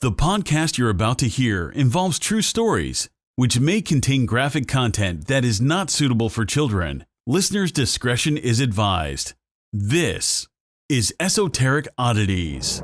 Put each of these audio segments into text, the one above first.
The podcast you're about to hear involves true stories, which may contain graphic content that is not suitable for children. Listener's discretion is advised. This is Esoteric Oddities.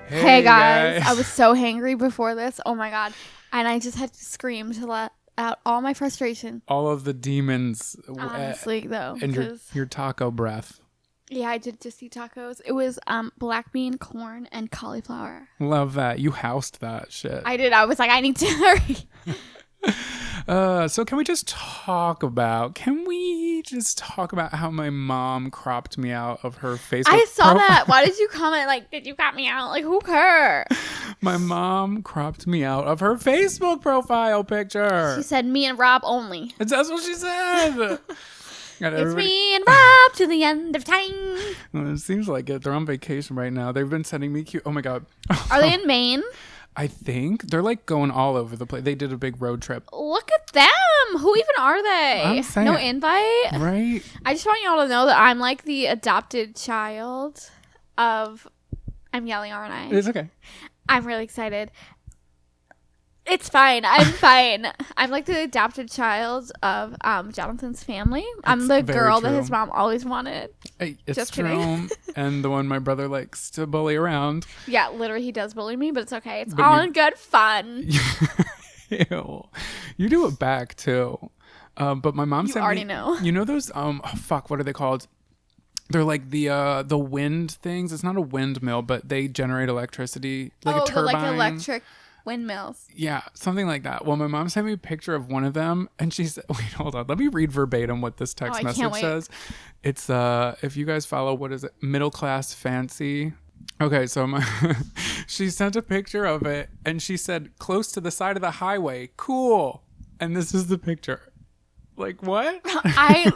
Hey guys, I was so hangry before this. Oh my god. And I just had to scream to let out all my frustration. All of the demons. Honestly, though. And your taco breath. Yeah, I did just eat tacos. It was black bean, corn, and cauliflower. Love that. You housed that shit. I did. I was like, I need to hurry. So can we just talk about how my mom cropped me out of her Facebook I saw profile? that. Why did you comment like, did you crop me out? Like, who cares? My mom cropped me out of her Facebook profile picture. She said me and Rob only. That's what she said. It's me and Rob to the end of time. Well, it seems like it. They're on vacation right now. They've been sending me cute. Oh my god. Are they in Maine? I think they're like going all over the place. They did a big road trip. Look at them. Who even are they? I'm saying, no invite? Right? I just want y'all to know that I'm like the adopted child of... I'm yelling, aren't I? It's okay. I'm really excited. It's fine. I'm fine. I'm like the adopted child of Jonathan's family. I'm the girl that his mom always wanted. Hey, it's just true. kidding. And the one my brother likes to bully around. Yeah, literally he does bully me, but it's okay. It's all in good fun. Ew. You do it back too. But my mom You sent already me, know. You know those what are they called? They're like the wind things. It's not a windmill, but they generate electricity like a turbine. Like electric windmills. Yeah, something like that. Well, my mom sent me a picture of one of them, and she said, wait, hold on. Let me read verbatim what this text message says. It's, if you guys follow, what is it? Middle Class Fancy. Okay, so she sent a picture of it, and she said, close to the side of the highway. Cool. And this is the picture. Like, what?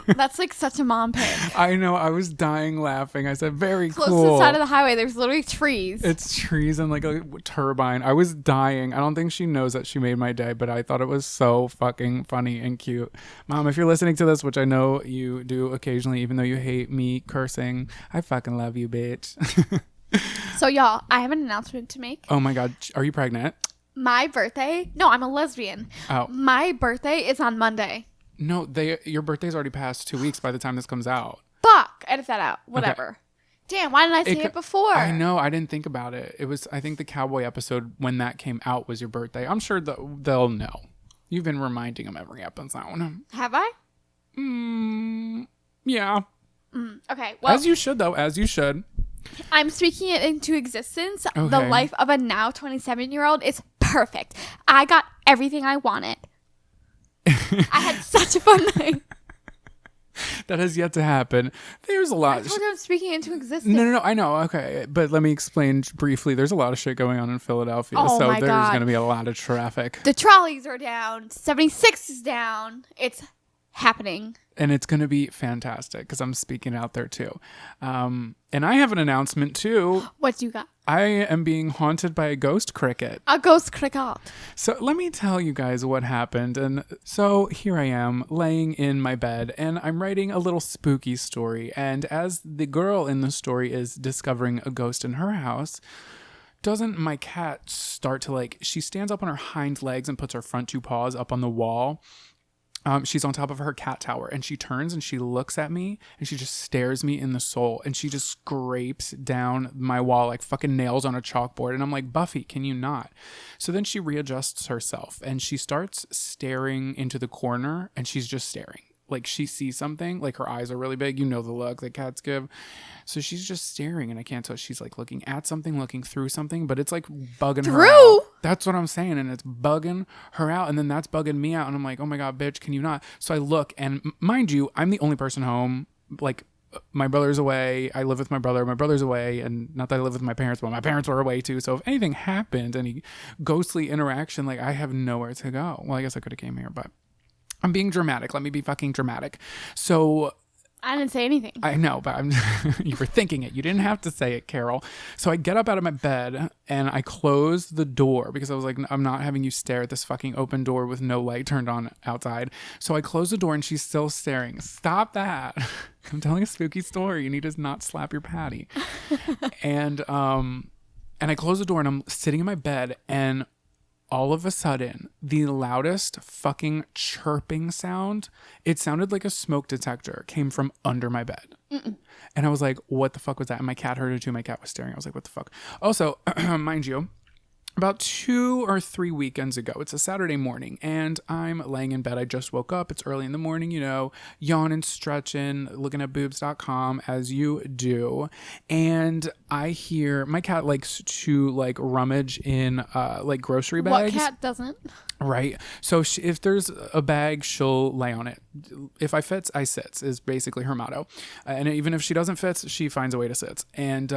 That's like such a mom pic. I know. I was dying laughing. I said, very Close cool. to the side of the highway. There's literally trees. It's trees and like a turbine. I was dying. I don't think she knows that she made my day, but I thought it was so fucking funny and cute. Mom, if you're listening to this, which I know you do occasionally, even though you hate me cursing, I fucking love you, bitch. So, y'all, I have an announcement to make. Oh my God. Are you pregnant? My birthday? No, I'm a lesbian. Oh. My birthday is on Monday. No, your birthday's already passed 2 weeks by the time this comes out. Fuck. Edit that out. Whatever. Okay. Damn, why didn't I say it before? I know. I didn't think about it. It was, I think the cowboy episode, when that came out, was your birthday. I'm sure they'll know. You've been reminding them every episode. Have I? Yeah. Okay. Well, as you should, though. As you should. I'm speaking it into existence. Okay. The life of a now 27-year-old is perfect. I got everything I wanted. I had such a fun night. That has yet to happen. There's a lot. I told you I'm speaking into existence. No. I know. Okay. But let me explain briefly. There's a lot of shit going on in Philadelphia. Oh, so my there's God. going to be a lot of traffic. The trolleys are down. 76 is down. It's happening. And it's going to be fantastic because I'm speaking out there too. And I have an announcement too. What do you got? I am being haunted by a ghost cricket. A ghost cricket. So let me tell you guys what happened. And so here I am laying in my bed and I'm writing a little spooky story. And as the girl in the story is discovering a ghost in her house, doesn't my cat start to she stands up on her hind legs and puts her front two paws up on the wall. She's on top of her cat tower and she turns and she looks at me and she just stares me in the soul and she just scrapes down my wall like fucking nails on a chalkboard. And I'm like, Buffy, can you not? So then she readjusts herself and she starts staring into the corner and she's just staring. Like she sees something, like her eyes are really big. You know the look that cats give. So she's just staring and I can't tell. She's like looking at something, looking through something, but it's like bugging her out. That's what I'm saying. And it's bugging her out. And then that's bugging me out. And I'm like, oh my God, bitch, can you not? So I look and mind you, I'm the only person home. Like my brother's away. I live with my brother. My brother's away. And not that I live with my parents, but my parents were away too. So if anything happened, any ghostly interaction, like I have nowhere to go. Well, I guess I could have came here, but I'm being dramatic. Let me be fucking dramatic. So I didn't say anything. I know, but you were thinking it. You didn't have to say it, Carol. So I get up out of my bed and I close the door because I was like, I'm not having you stare at this fucking open door with no light turned on outside. So I close the door and she's still staring. Stop that. I'm telling a spooky story. You need to not slap your patty. And I close the door and I'm sitting in my bed and all of a sudden, the loudest fucking chirping sound, it sounded like a smoke detector, came from under my bed. Mm-mm. And I was like, what the fuck was that? And my cat heard it too. My cat was staring. I was like, what the fuck? Also, mind you, about 2 or 3 weekends ago, it's a Saturday morning, and I'm laying in bed. I just woke up. It's early in the morning, yawning, stretching, looking at boobs.com as you do. And I hear my cat likes to rummage in grocery bags. What cat doesn't? Right. So if there's a bag, she'll lay on it. If I fits, I sits is basically her motto. And even if she doesn't fit, she finds a way to sit. And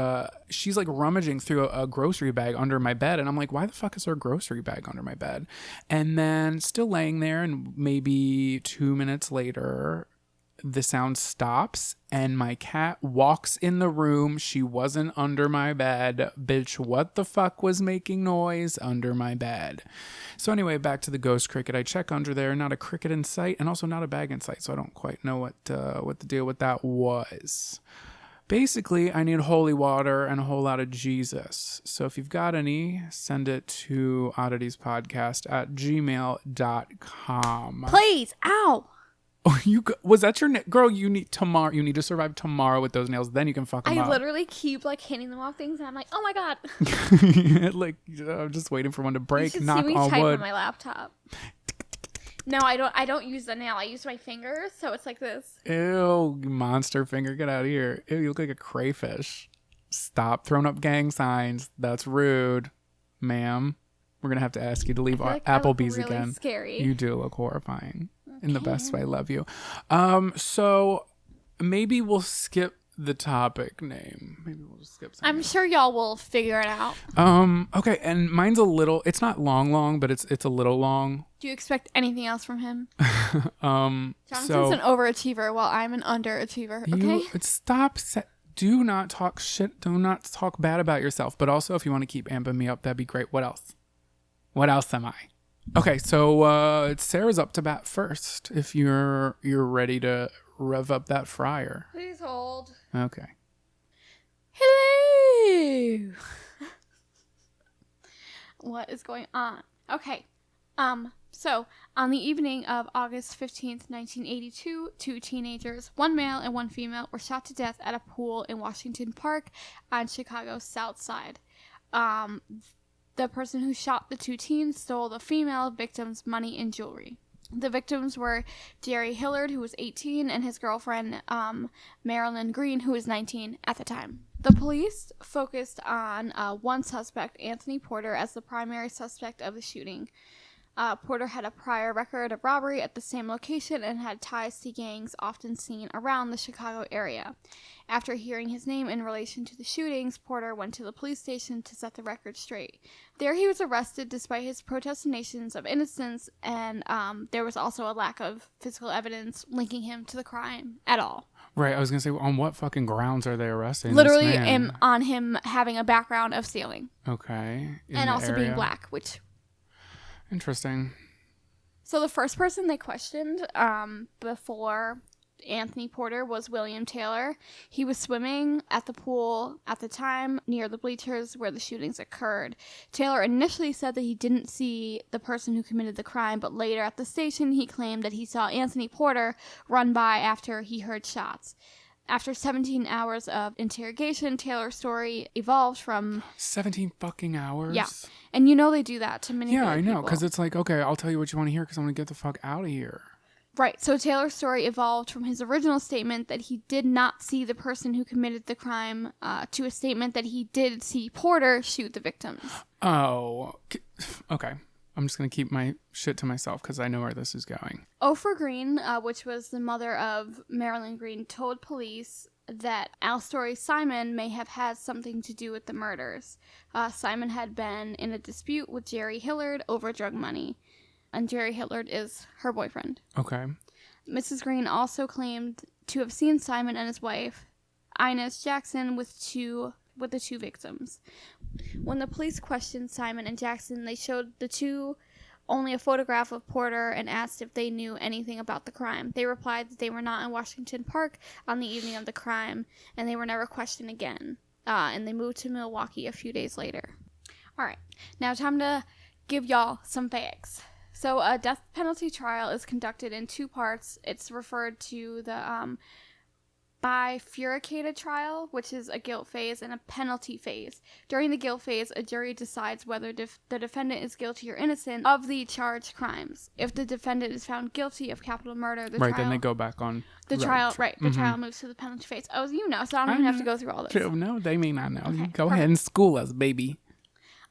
she's rummaging through a grocery bag under my bed. And I'm like, why the fuck is there a grocery bag under my bed? And then still laying there, and maybe 2 minutes later, the sound stops and my cat walks in the room. She wasn't under my bed. Bitch, what the fuck was making noise under my bed? So anyway, back to the ghost cricket. I check under there, not a cricket in sight, and also not a bag in sight. So I don't quite know what the deal with that was. Basically, I need holy water and a whole lot of Jesus. So if you've got any, send it to odditiespodcast@gmail.com. Please. Ow. Oh, was that your girl? You need to survive tomorrow with those nails. Then you can fuck them up. I literally keep hitting them off things, and I'm like, oh my god. I'm just waiting for one to break. You should Knock see me on type wood. on my laptop. No, I don't use the nail. I use my finger, so it's like this. Ew, monster finger, get out of here. Ew, you look like a crayfish. Stop throwing up gang signs. That's rude, ma'am. We're gonna have to ask you to leave Applebee's really again. Scary. You do look horrifying. In the best way. I love you. So maybe we'll skip the topic name. Maybe we'll just skip something. I'm sure y'all will figure it out. Okay, and mine's it's not long, but it's a little long. Do you expect anything else from him? Jonathan's so an overachiever while I'm an underachiever, okay? Do not talk shit. Do not talk bad about yourself. But also, if you want to keep amping me up, that'd be great. What else? What else am I? Okay, so Sarah's up to bat first. If you're ready to rev up that fryer. Please hold. Okay. Hello. What is going on? Okay. So on the evening of August 15th, 1982, 2 teenagers, 1 male and 1 female, were shot to death at a pool in Washington Park on Chicago's South Side. The person who shot the 2 teens stole the female victim's money and jewelry. The victims were Jerry Hillard, who was 18, and his girlfriend, Marilyn Green, who was 19 at the time. The police focused on one suspect, Anthony Porter, as the primary suspect of the shooting. Porter had a prior record of robbery at the same location and had ties to gangs often seen around the Chicago area. After hearing his name in relation to the shootings, Porter went to the police station to set the record straight. There he was arrested despite his protestations of innocence, and there was also a lack of physical evidence linking him to the crime at all. Right, I was going to say, on what fucking grounds are they arresting Literally this man? on him having a background of stealing. Okay. And also being black, which... Interesting. So the first person they questioned before Anthony Porter was William Taylor. He was swimming at the pool at the time near the bleachers where the shootings occurred. Taylor initially said that he didn't see the person who committed the crime, but later at the station he claimed that he saw Anthony Porter run by after he heard shots. After 17 hours of interrogation, Taylor's story evolved from... 17 fucking hours? Yeah. And you know they do that to many people. Yeah, I know, because it's like, okay, I'll tell you what you want to hear because I'm going to get the fuck out of here. Right. So Taylor's story evolved from his original statement that he did not see the person who committed the crime to a statement that he did see Porter shoot the victims. Oh, okay. I'm just going to keep my shit to myself because I know where this is going. Oprah Green, which was the mother of Marilyn Green, told police that Alstory Simon may have had something to do with the murders. Simon had been in a dispute with Jerry Hillard over drug money, and Jerry Hillard is her boyfriend. Okay. Mrs. Green also claimed to have seen Simon and his wife, Inez Jackson, with the two victims. When the police questioned Simon and Jackson, they showed the two only a photograph of Porter and asked if they knew anything about the crime. They replied that they were not in Washington Park on the evening of the crime, and they were never questioned again. And they moved to Milwaukee a few days later. All right, now time to give y'all some facts. So a death penalty trial is conducted in two parts. It's referred to the bifurcated trial, which is a guilt phase, and a penalty phase. During the guilt phase, a jury decides whether the defendant is guilty or innocent of the charged crimes. If the defendant is found guilty of capital murder, then they go back on the trial. Right, the trial moves to the penalty phase. Oh, you know, so I don't even have to go through all this. No, they may not know. Okay, go ahead and school us, baby.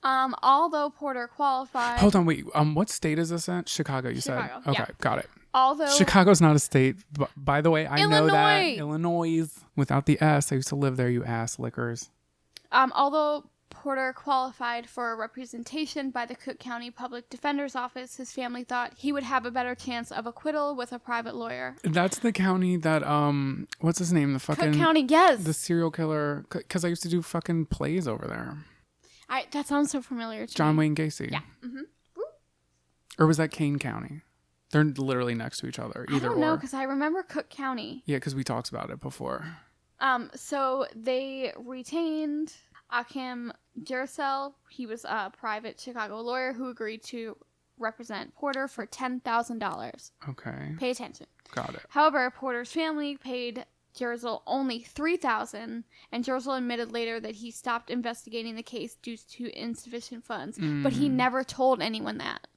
Although Porter qualified. Hold on, wait. What state is this in? Chicago, you said. Okay, yeah. got it. Although Chicago's not a state. By the way, I know that. Illinois. Without the S. I used to live there, you ass lickers. Although Porter qualified for representation by the Cook County Public Defender's Office, his family thought he would have a better chance of acquittal with a private lawyer. That's the county that, what's his name? The fucking... Cook County, yes. The serial killer. Because I used to do fucking plays over there. That sounds so familiar to John me. Wayne Gacy. Yeah. Mm-hmm. Or was that Kane County? They're literally next to each other. Either I don't know, because I remember Cook County. Yeah, because we talked about it before. So they retained Akim Jerusel. He was a private Chicago lawyer who agreed to represent Porter for $10,000. Okay. Pay attention. Got it. However, Porter's family paid Jerusel only $3,000, and Jerusel admitted later that he stopped investigating the case due to insufficient funds, but he never told anyone that.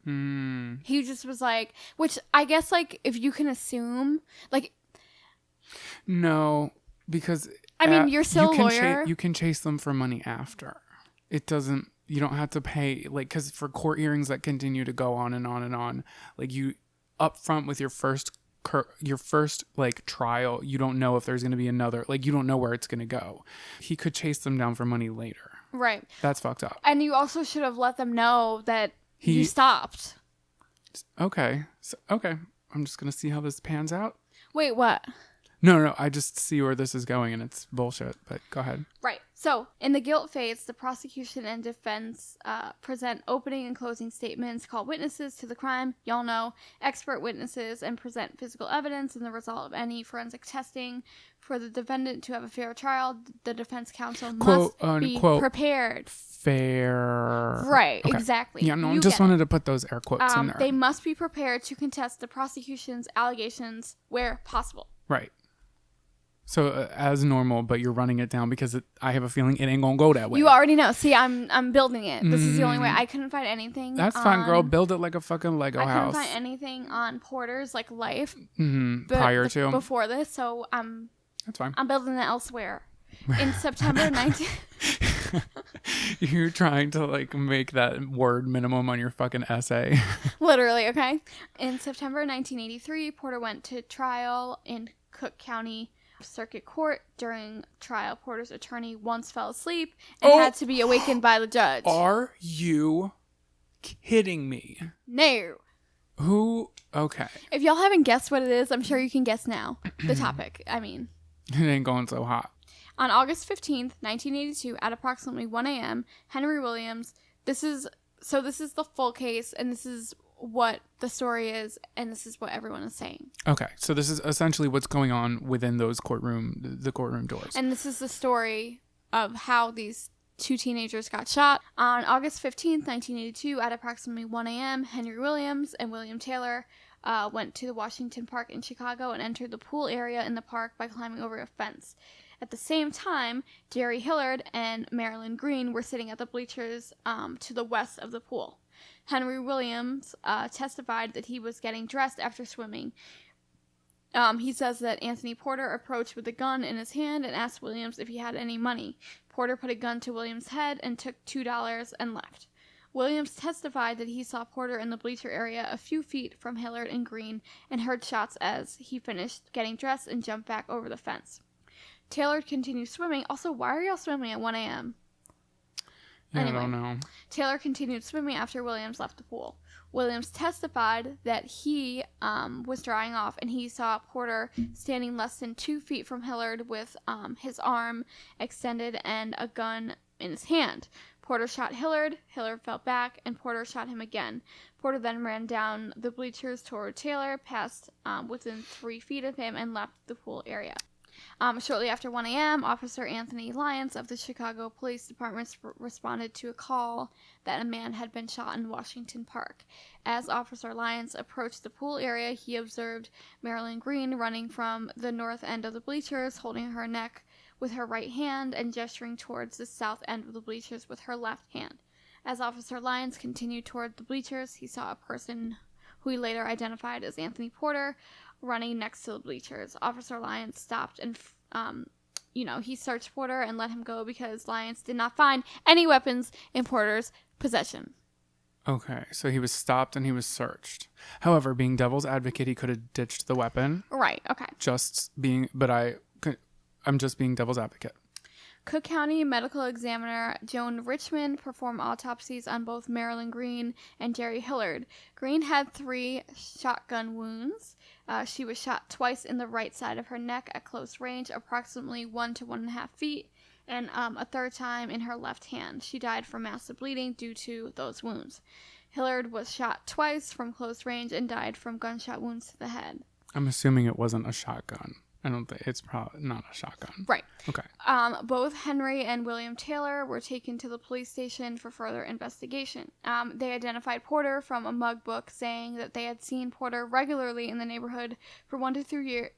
He just was like, which I guess, like, if you can assume, like... No, because... I mean, you're still a lawyer. You can chase them for money after. It doesn't... You don't have to pay, like, because for court hearings that continue to go on and on and on, like, you up front with your first like trial, you don't know if there's going to be another, like, you don't know where it's going to go. He could chase them down for money later. Right. That's fucked up. And you also should have let them know that you stopped. Okay. Okay. I'm just going to see how this pans out. Wait, what? No, I just see where this is going and it's bullshit, but go ahead. Right. So, in the guilt phase, the prosecution and defense present opening and closing statements, call witnesses to the crime, y'all know, expert witnesses, and present physical evidence and the result of any forensic testing. For the defendant to have a fair trial, the defense counsel must be prepared. Fair. Right, okay. Exactly. Yeah, no, I just wanted to put those air quotes in there. They must be prepared to contest the prosecution's allegations where possible. Right. So as normal, but you're running it down because I have a feeling it ain't gonna go that way. You already know. See, I'm building it. This is the only way. I couldn't find anything. That's fine, girl. Build it like a fucking Lego house. I couldn't find anything on Porter's like life prior to before this, so that's fine. I'm building it elsewhere. In September 19. You're trying to like make that word minimum on your fucking essay. Literally, okay. In September 1983, Porter went to trial in Cook County Circuit Court. During trial, Porter's attorney once fell asleep and had to be awakened by the judge. Are you kidding me? No. Who? Okay. If y'all haven't guessed what it is, I'm sure you can guess now. The topic, I mean. It ain't going so hot. On August 15th, 1982, at approximately 1 a.m., Henry Williams, this is the full case, and this is what the story is, and this is what everyone is saying. Okay, so this is essentially what's going on within those the courtroom doors. And this is the story of how these two teenagers got shot. On August 15th, 1982, at approximately 1 a.m., Henry Williams and William Taylor went to the Washington Park in Chicago and entered the pool area in the park by climbing over a fence. At the same time, Jerry Hillard and Marilyn Green were sitting at the bleachers to the west of the pool. Henry Williams testified that he was getting dressed after swimming. He says that Anthony Porter approached with a gun in his hand and asked Williams if he had any money. Porter put a gun to Williams' head and took $2 and left. Williams testified that he saw Porter in the bleacher area a few feet from Hillard and Green and heard shots as he finished getting dressed and jumped back over the fence. Taylor continued swimming. Also, why are y'all swimming at 1 a.m.? Yeah, anyway, I don't know. Taylor continued swimming after Williams left the pool. Williams testified that he was drying off and he saw Porter standing less than 2 feet from Hillard with his arm extended and a gun in his hand. Porter shot Hillard fell back, and Porter shot him again. Porter then ran down the bleachers toward Taylor, passed within 3 feet of him, and left the pool area. Shortly after 1 a.m., Officer Anthony Lyons of the Chicago Police Department responded to a call that a man had been shot in Washington Park. As Officer Lyons approached the pool area, he observed Marilyn Green running from the north end of the bleachers, holding her neck with her right hand and gesturing towards the south end of the bleachers with her left hand. As Officer Lyons continued toward the bleachers, he saw a person who he later identified as Anthony Porter running next to the bleachers. Officer Lyons stopped and, he searched Porter and let him go because Lyons did not find any weapons in Porter's possession. Okay, so he was stopped and he was searched. However, being devil's advocate, he could have ditched the weapon. Right, okay. I'm just being devil's advocate. Cook County Medical Examiner Joan Richmond performed autopsies on both Marilyn Green and Jerry Hillard. Green had 3 shotgun wounds. She was shot twice in the right side of her neck at close range, approximately 1 to 1.5 feet, and a third time in her left hand. She died from massive bleeding due to those wounds. Hillard was shot twice from close range and died from gunshot wounds to the head. I'm assuming it wasn't a shotgun. I don't think it's probably not a shotgun. Right. Okay. Both Henry and William Taylor were taken to the police station for further investigation. They identified Porter from a mug book, saying that they had seen Porter regularly in the neighborhood for 1 to 3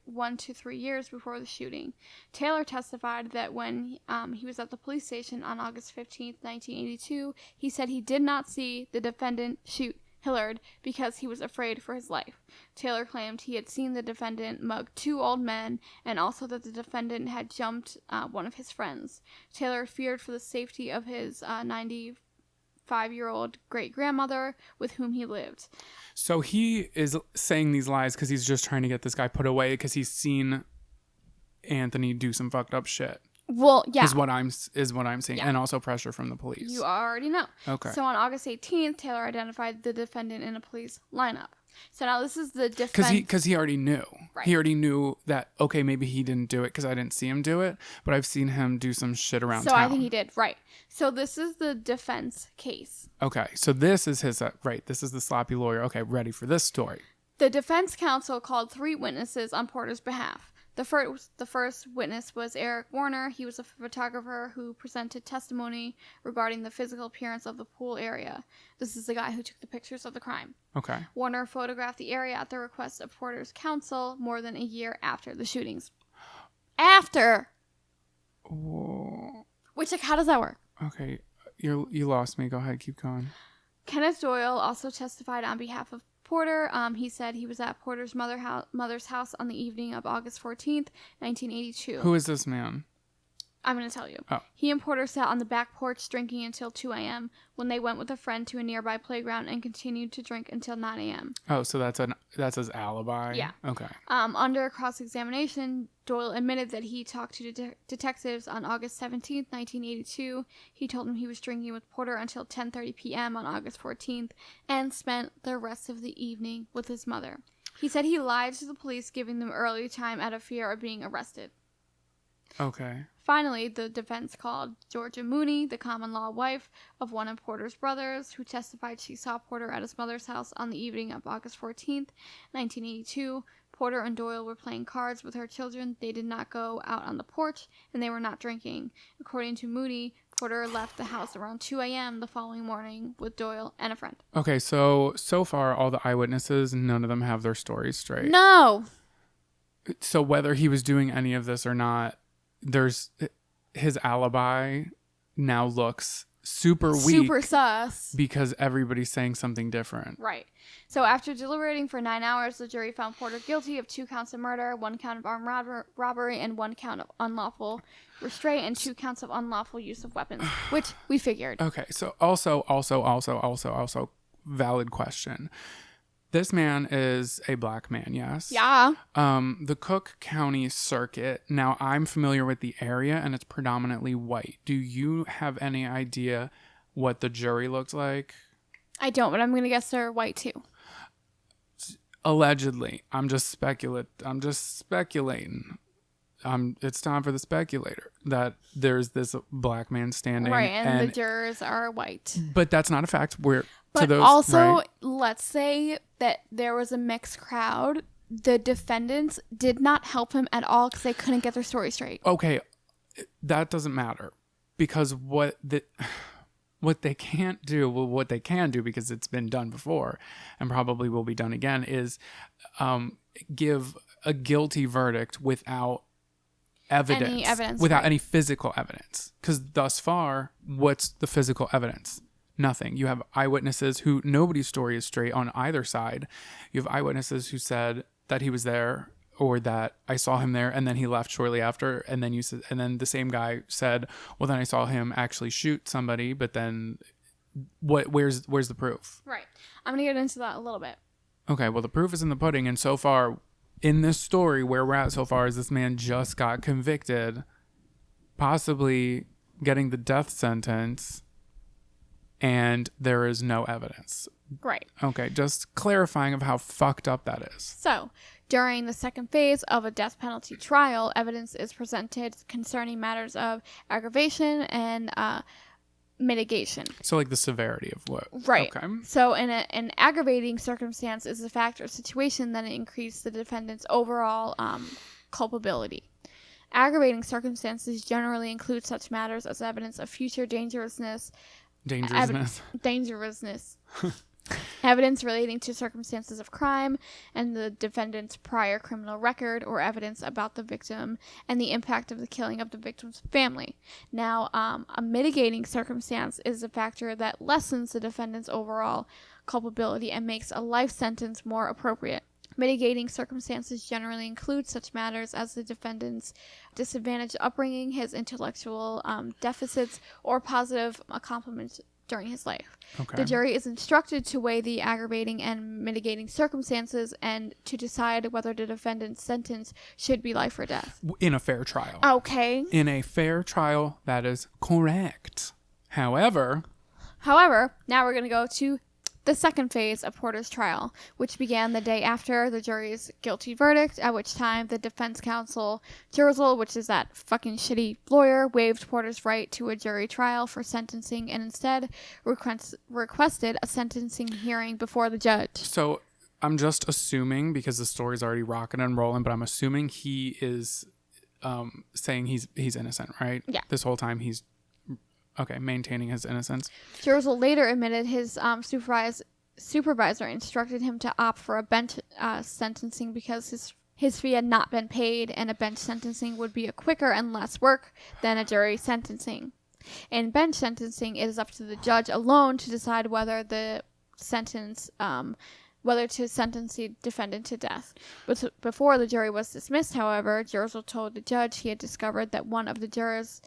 years before the shooting. Taylor testified that when he was at the police station on August 15th, 1982, he said he did not see the defendant shoot Hillard because he was afraid for his life. Taylor claimed he had seen the defendant mug 2 old men and also that the defendant had jumped one of his friends. Taylor feared for the safety of his 95-year-old great-grandmother with whom he lived. So he is saying these lies because he's just trying to get this guy put away because he's seen Anthony do some fucked up shit. Well, yeah. Is what I'm seeing. Yeah. And also pressure from the police. You already know. Okay. So on August 18th, Taylor identified the defendant in a police lineup. So now this is the defense. Because he already knew. Right. He already knew that, okay, maybe he didn't do it because I didn't see him do it, but I've seen him do some shit around town. So I think he did. Right. So this is the defense case. Okay. So this is his, right. This is the sloppy lawyer. Okay. Ready for this story. The defense counsel called 3 witnesses on Porter's behalf. The first witness was Eric Warner. He was a photographer who presented testimony regarding the physical appearance of the pool area. This is the guy who took the pictures of the crime. Okay. Warner photographed the area at the request of Porter's counsel more than a year after the shootings. After! Whoa. Which, how does that work? Okay. You lost me. Go ahead. Keep going. Kenneth Doyle also testified on behalf of Porter. He said he was at Porter's mother's house on the evening of August 14th, 1982. Who is this man? I'm going to tell you. Oh. He and Porter sat on the back porch drinking until 2 a.m. when they went with a friend to a nearby playground and continued to drink until 9 a.m. Oh, so that's his alibi? Yeah. Okay. Under cross-examination, Doyle admitted that he talked to detectives on August 17th, 1982. He told them he was drinking with Porter until 10:30 p.m. on August 14th and spent the rest of the evening with his mother. He said he lied to the police, giving them early time out of fear of being arrested. Okay. Finally, the defense called Georgia Mooney, the common-law wife of one of Porter's brothers, who testified she saw Porter at his mother's house on the evening of August 14th, 1982. Porter and Doyle were playing cards with her children. They did not go out on the porch, and they were not drinking. According to Mooney, Porter left the house around 2 a.m. the following morning with Doyle and a friend. Okay, so far, all the eyewitnesses, none of them have their stories straight. No! So whether he was doing any of this or not, his alibi now looks super weak. Super sus. Because everybody's saying something different. Right. So after deliberating for 9 hours, the jury found Porter guilty of 2 counts of murder, 1 count of armed robbery, and 1 count of unlawful restraint, and 2 counts of unlawful use of weapons, which we figured. Okay, so also, valid question. This man is a black man, yes? Yeah. The Cook County Circuit, now I'm familiar with the area and it's predominantly white. Do you have any idea what the jury looked like? I don't, but I'm going to guess they're white too. Allegedly. I'm just speculating. It's time for the speculator that there's this black man standing. Right, and the jurors are white. But that's not a fact. But also, let's say that there was a mixed crowd. The defendants did not help him at all because they couldn't get their story straight. Okay, that doesn't matter because what they can't do, well, what they can do because it's been done before and probably will be done again, is give a guilty verdict without evidence, without any physical evidence. Because thus far, what's the physical evidence? Nothing. You have eyewitnesses who nobody's story is straight on either side. You have eyewitnesses who said that he was there or that I saw him there and then he left shortly after. And then the same guy said, well, then I saw him actually shoot somebody. But then where's the proof? Right. I'm going to get into that a little bit. Okay. Well, the proof is in the pudding. And so far in this story, where we're at so far is this man just got convicted, possibly getting the death sentence. And there is no evidence. Right. Okay, just clarifying of how fucked up that is. So, during the second phase of a death penalty trial, evidence is presented concerning matters of aggravation and mitigation. So, like the severity of what? Right. Okay. So, an aggravating circumstance is a factor or situation that increases the defendant's overall culpability. Aggravating circumstances generally include such matters as evidence of future dangerousness. Evidence relating to circumstances of crime and the defendant's prior criminal record, or evidence about the victim and the impact of the killing of the victim's family. Now, a mitigating circumstance is a factor that lessens the defendant's overall culpability and makes a life sentence more appropriate. Mitigating circumstances generally include such matters as the defendant's disadvantaged upbringing, his intellectual deficits, or positive accomplishments during his life. Okay. The jury is instructed to weigh the aggravating and mitigating circumstances and to decide whether the defendant's sentence should be life or death. In a fair trial. Okay. In a fair trial, that is correct. However, now we're going to go to the second phase of Porter's trial, which began the day after the jury's guilty verdict, at which time the defense counsel, Jersel, which is that fucking shitty lawyer, waived Porter's right to a jury trial for sentencing and instead requested a sentencing hearing before the judge. So I'm just assuming, because the story's already rocking and rolling, but I'm assuming he is saying he's innocent, right? Yeah. This whole time he's maintaining his innocence. Jersel later admitted his supervisor instructed him to opt for a bench sentencing because his fee had not been paid, and a bench sentencing would be a quicker and less work than a jury sentencing. In bench sentencing, it is up to the judge alone to decide whether to sentence the defendant to death. But before the jury was dismissed, however, Jersel told the judge he had discovered that one of the jurors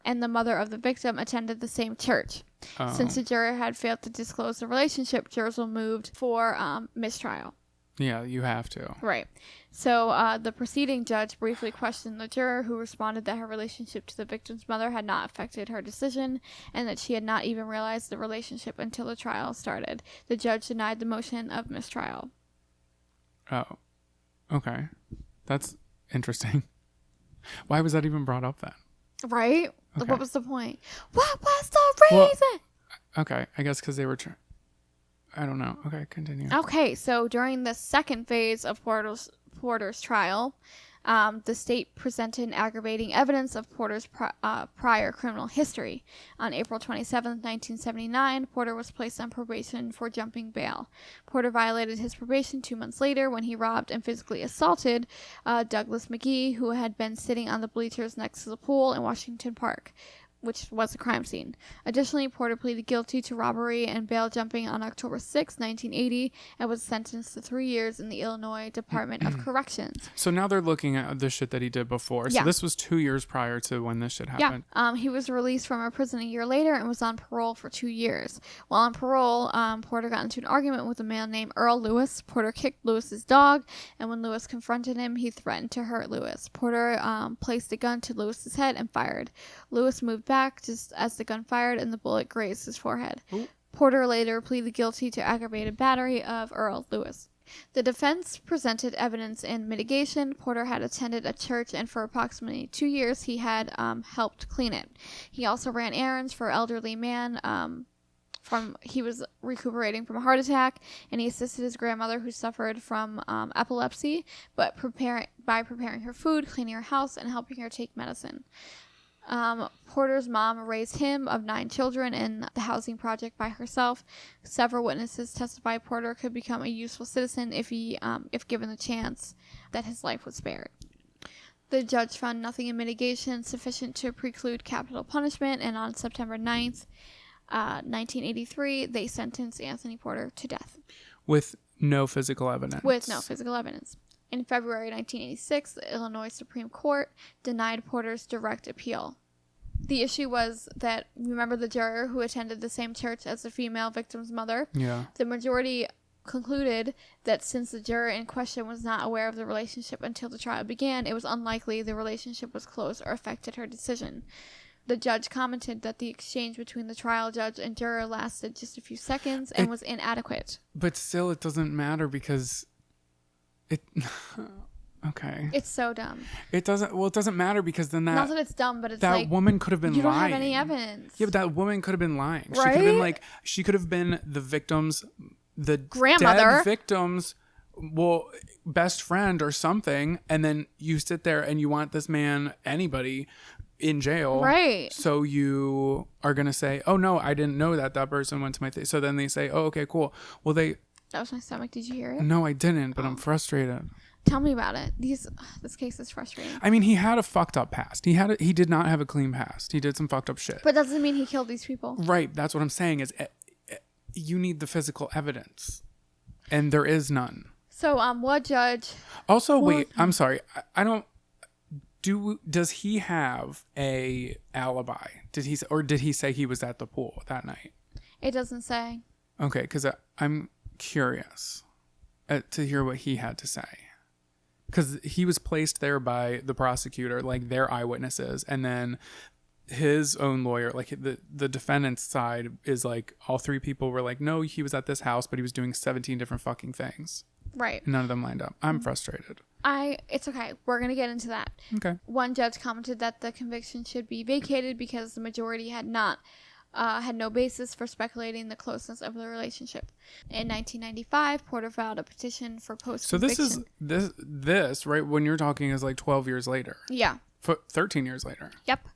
and the mother of the victim attended the same church. Oh. Since the juror had failed to disclose the relationship, Jersel moved for mistrial. Yeah, you have to. Right. So the preceding judge briefly questioned the juror, who responded that her relationship to the victim's mother had not affected her decision and that she had not even realized the relationship until the trial started. The judge denied the motion of mistrial. Oh. Okay. That's interesting. Why was that even brought up then? Right? Okay. What was the point? What was the reason? Well, okay, I guess because they were I don't know. Okay, continue. Okay, so during the second phase of Porter's trial, the state presented aggravating evidence of Porter's prior criminal history. On April 27, 1979, Porter was placed on probation for jumping bail. Porter violated his probation 2 months later when he robbed and physically assaulted Douglas McGee, who had been sitting on the bleachers next to the pool in Washington Park, which was a crime scene. Additionally, Porter pleaded guilty to robbery and bail jumping on October 6, 1980, and was sentenced to 3 years in the Illinois Department of Corrections. So now they're looking at the shit that he did before. Yeah. So this was 2 years prior to when this shit happened. Yeah. He was released from a prison a year later and was on parole for 2 years. While on parole, Porter got into an argument with a man named Earl Lewis. Porter kicked Lewis's dog, and when Lewis confronted him, he threatened to hurt Lewis. Porter placed a gun to Lewis's head and fired. Lewis moved back just as the gun fired and the bullet grazed his forehead. Ooh. Porter later pleaded guilty to aggravated battery of Earl Lewis. The defense presented evidence in mitigation. Porter had attended a church, and for approximately 2 years he had helped clean it. He also ran errands for an elderly man he was recuperating from a heart attack, and he assisted his grandmother who suffered from epilepsy, but by preparing her food, cleaning her house, and helping her take medicine. Porter's mom raised him of 9 children in the housing project by herself. Several witnesses testified Porter could become a useful citizen if given the chance that his life was spared. The judge found nothing in mitigation sufficient to preclude capital punishment, and on September 9th, 1983, they sentenced Anthony Porter to death. With no physical evidence. In February 1986, the Illinois Supreme Court denied Porter's direct appeal. The issue was that, remember the juror who attended the same church as the female victim's mother? Yeah. The majority concluded that since the juror in question was not aware of the relationship until the trial began, it was unlikely the relationship was close or affected her decision. The judge commented that the exchange between the trial judge and juror lasted just a few seconds and was inadequate. But still, it doesn't matter because it... Okay. It's so dumb. It doesn't matter because then not that it's dumb, but it's that like... woman could have been lying. You don't have any evidence. Yeah, but that woman could have been lying. Right? She could have been the victim's... The grandmother. Dead victim's... Well, best friend or something, and then you sit there and you want this man, anybody... in jail, right? So you are gonna say, "Oh no, I didn't know that person went to my thing." So then they say, "Oh, okay, cool." Well, that was my stomach. Did you hear it? No, I didn't, but I'm frustrated. Tell me about it. This case is frustrating. I mean, he had a fucked up past. He did not have a clean past. He did some fucked up shit. But that doesn't mean he killed these people. Right. That's what I'm saying. Is you need the physical evidence, and there is none. So, what judge? Also, wait. I'm sorry. I don't. Does he have a alibi? Did he say he was at the pool that night? It doesn't say. Okay, because I'm curious to hear what he had to say. Because he was placed there by the prosecutor, like their eyewitnesses, and then his own lawyer, like the defendant's side, is like all 3 people were like, no, he was at this house, but he was doing 17 different fucking things. Right. None of them lined up. I'm frustrated. It's okay. We're going to get into that. Okay. One judge commented that the conviction should be vacated because the majority had no basis for speculating the closeness of the relationship. In 1995, Porter filed a petition for post-conviction. So this right, when you're talking, is like 12 years later. Yeah. 13 years later. Yep.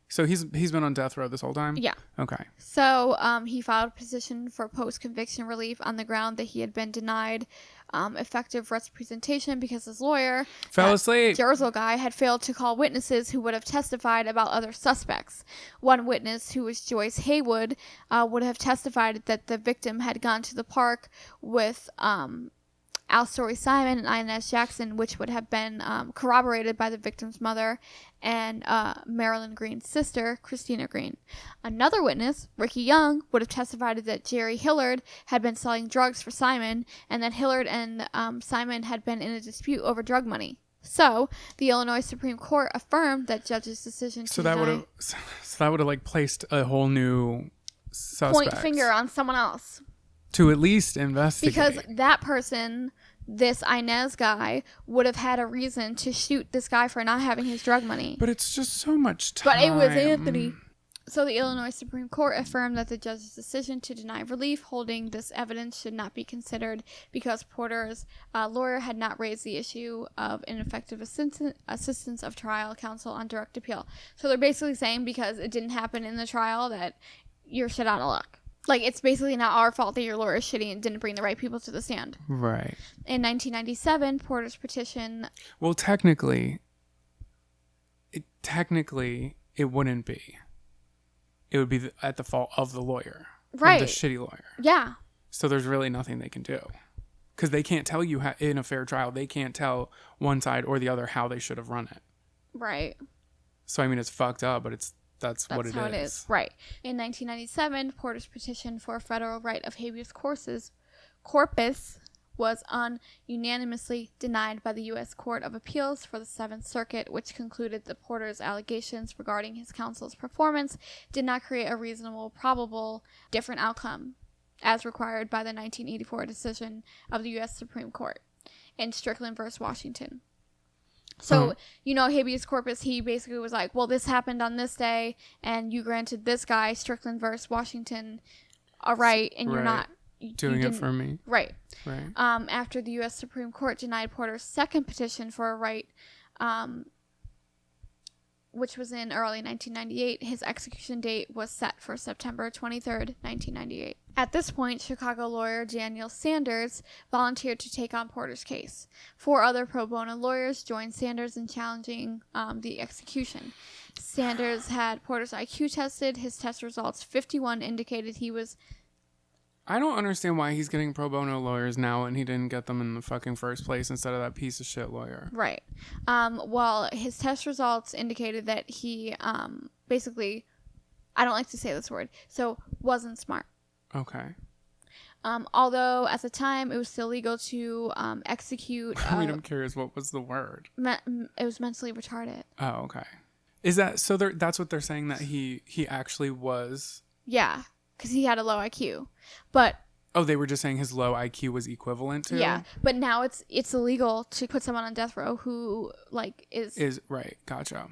So he's been on death row this whole time? Yeah. Okay. So he filed a petition for post-conviction relief on the ground that he had been denied effective representation because his lawyer, fell asleep. Jersel guy, had failed to call witnesses who would have testified about other suspects. One witness, who was Joyce Haywood, would have testified that the victim had gone to the park with Alstory Simon and Inez Jackson, which would have been corroborated by the victim's mother and Marilyn Green's sister, Christina Green. Another witness, Ricki Young, would have testified that Jerry Hillard had been selling drugs for Simon, and that Hillard and Simon had been in a dispute over drug money. So the Illinois Supreme Court affirmed that judge's decision to that would have like placed a whole new suspect. Point finger on someone else. To at least investigate. Because that person, this Inez guy, would have had a reason to shoot this guy for not having his drug money. But it's just so much time. But it was Anthony. So the Illinois Supreme Court affirmed that the judge's decision to deny relief holding this evidence should not be considered because Porter's lawyer had not raised the issue of ineffective assistance of trial counsel on direct appeal. So they're basically saying because it didn't happen in the trial that you're shit out of luck. Like, it's basically not our fault that your lawyer is shitty and didn't bring the right people to the stand. Right. In 1997, Porter's petition... Well, technically, it wouldn't be. It would be at the fault of the lawyer. Right. Of the shitty lawyer. Yeah. So there's really nothing they can do. Because they can't tell you in a fair trial, they can't tell one side or the other how they should have run it. Right. So, I mean, it's fucked up, but that's what it is. That's how it is. Right. In 1997, Porter's petition for a federal right of habeas corpus was unanimously denied by the U.S. Court of Appeals for the Seventh Circuit, which concluded that Porter's allegations regarding his counsel's performance did not create a reasonable, probable, different outcome. as required by the 1984 decision of the U.S. Supreme Court in Strickland versus Washington. So, habeas corpus, he basically was like, well, this happened on this day, and you granted this guy, Strickland versus Washington, a right, and you're not doing it for me. Right. Right. After the U.S. Supreme Court denied Porter's second petition for a right, which was in early 1998, his execution date was set for September 23rd, 1998. At this point, Chicago lawyer Daniel Sanders volunteered to take on Porter's case. 4 other pro bono lawyers joined Sanders in challenging the execution. Sanders had Porter's IQ tested. His test results, 51, indicated he was... I don't understand why he's getting pro bono lawyers now and he didn't get them in the fucking first place instead of that piece of shit lawyer. Right. Well, his test results indicated that he basically, I don't like to say this word, so wasn't smart. Okay. Although at the time it was still legal to execute. I mean, I'm curious, what was the word? It was mentally retarded. Oh, okay. Is that so? That's what they're saying, that he actually was. Yeah, because he had a low IQ, but. Oh, they were just saying his low IQ was equivalent to. Yeah, but now it's illegal to put someone on death row who is right. Gotcha.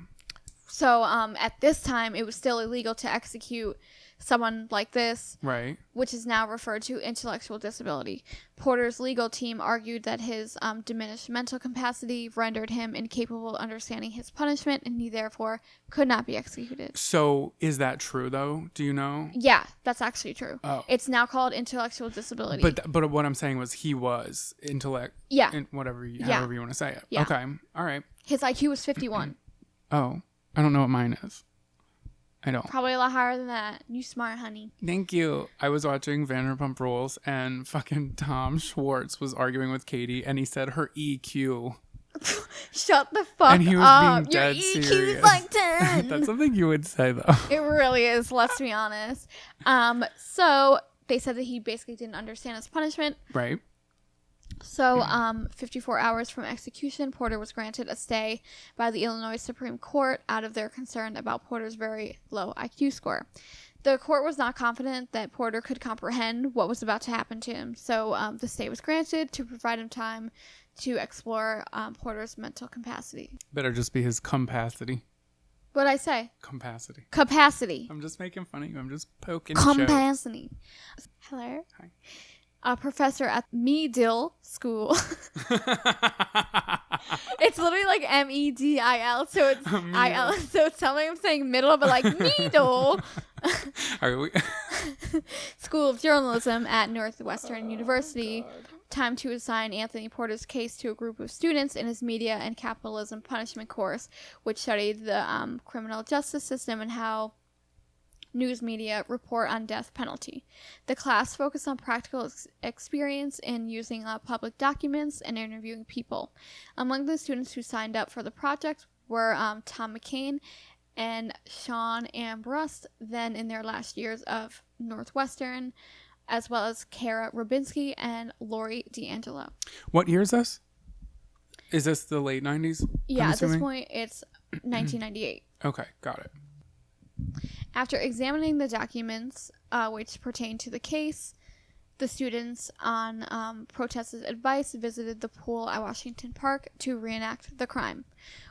So at this time it was still illegal to execute someone like this, right, which is now referred to intellectual disability. Porter's legal team argued that his diminished mental capacity rendered him incapable of understanding his punishment, and he therefore could not be executed. So is that true, though? Do you know? Yeah, that's actually true. Oh. It's now called intellectual disability. But what I'm saying was he was intellect. Yeah. However you want to say it. Yeah. Okay. All right. His IQ was 51. Oh, I don't know what mine is. I don't. Probably a lot higher than that. You smart, honey. Thank you. I was watching Vanderpump Rules and fucking Tom Schwartz was arguing with Katie and he said her EQ. Shut the fuck up. And he was being dead Your EQ's serious. like 10. That's something you would say, though. It really is, let's be honest. So they said that he basically didn't understand his punishment. Right. So 54 hours from execution, Porter was granted a stay by the Illinois Supreme Court out of their concern about Porter's very low IQ score. The court was not confident that Porter could comprehend what was about to happen to him, so the stay was granted to provide him time to explore Porter's mental capacity. Better just be his compacity. What'd I say? Compacity. Capacity. I'm just making fun of you. I'm just poking. Compacity. Hello? Hi. A professor at Medill School. It's literally like MEDIL, so it's IL. So it's something I'm saying middle, but like Medill. School of Journalism at Northwestern University. Time to assign Anthony Porter's case to a group of students in his Media and Capitalism Punishment course, which studied the criminal justice system and how news media report on death penalty. The class focused on practical experience in using public documents and interviewing people. Among the students who signed up for the project were Tom McCain and Shawn Ambrust, then in their last years of Northwestern, as well as Kara Rubinsky and Lori D'Angelo. What year is this? Is this the late 90s? Yeah, at this point, it's 1998. Okay, got it. After examining the documents which pertain to the case, the students, on protesters' advice, visited the pool at Washington Park to reenact the crime.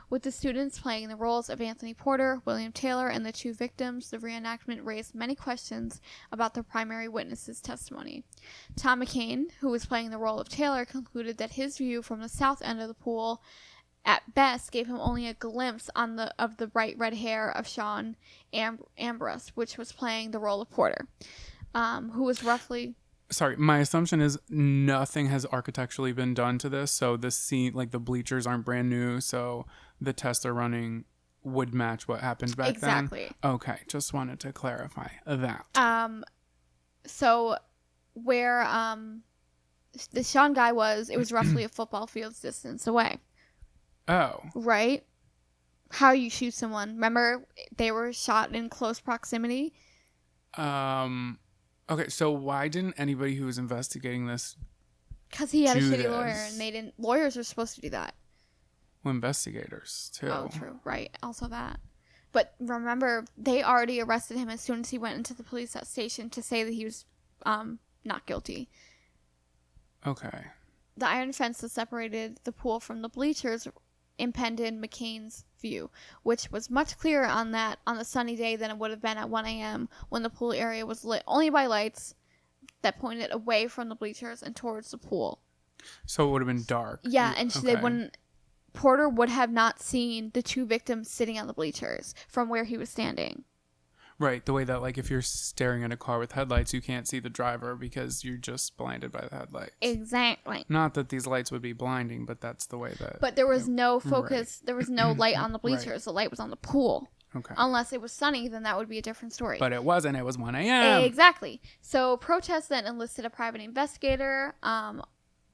With the students playing the roles of Anthony Porter, William Taylor, and the 2 victims, the reenactment raised many questions about the primary witness's testimony. Tom McCain, who was playing the role of Taylor, concluded that his view from the south end of the pool at best gave him only a glimpse of the bright red hair of Shawn Ambrust, which was playing the role of Porter, who was roughly... Sorry, my assumption is nothing has architecturally been done to this, so this scene, like the bleachers aren't brand new, so the tests they're running would match what happened back then? Exactly. Okay, just wanted to clarify that. So where the Shawn guy was, it was roughly a football field's distance away. Oh. Right? How you shoot someone. Remember, they were shot in close proximity? Okay, so why didn't anybody who was investigating this Because he had a shitty this? lawyer, and they didn't... Lawyers are supposed to do that. Well, investigators, too. Oh, true. Right. Also that. But remember, they already arrested him as soon as he went into the police station to say that he was not guilty. Okay. The iron fence that separated the pool from the bleachers impeded McCain's view, which was much clearer on the sunny day than it would have been at 1 a.m. when the pool area was lit only by lights that pointed away from the bleachers and towards the pool. So it would have been dark. Yeah, and Okay. Porter would have not seen the two victims sitting on the bleachers from where he was standing. Right, the way that, like, if you're staring at a car with headlights, you can't see the driver because you're just blinded by the headlights. Exactly. Not that these lights would be blinding, but that's the way that... But there was no focus. Right. There was no light on the bleachers. Right. The light was on the pool. Okay. Unless it was sunny, then that would be a different story. But it wasn't. It was 1 a.m. Exactly. So protests then enlisted a private investigator,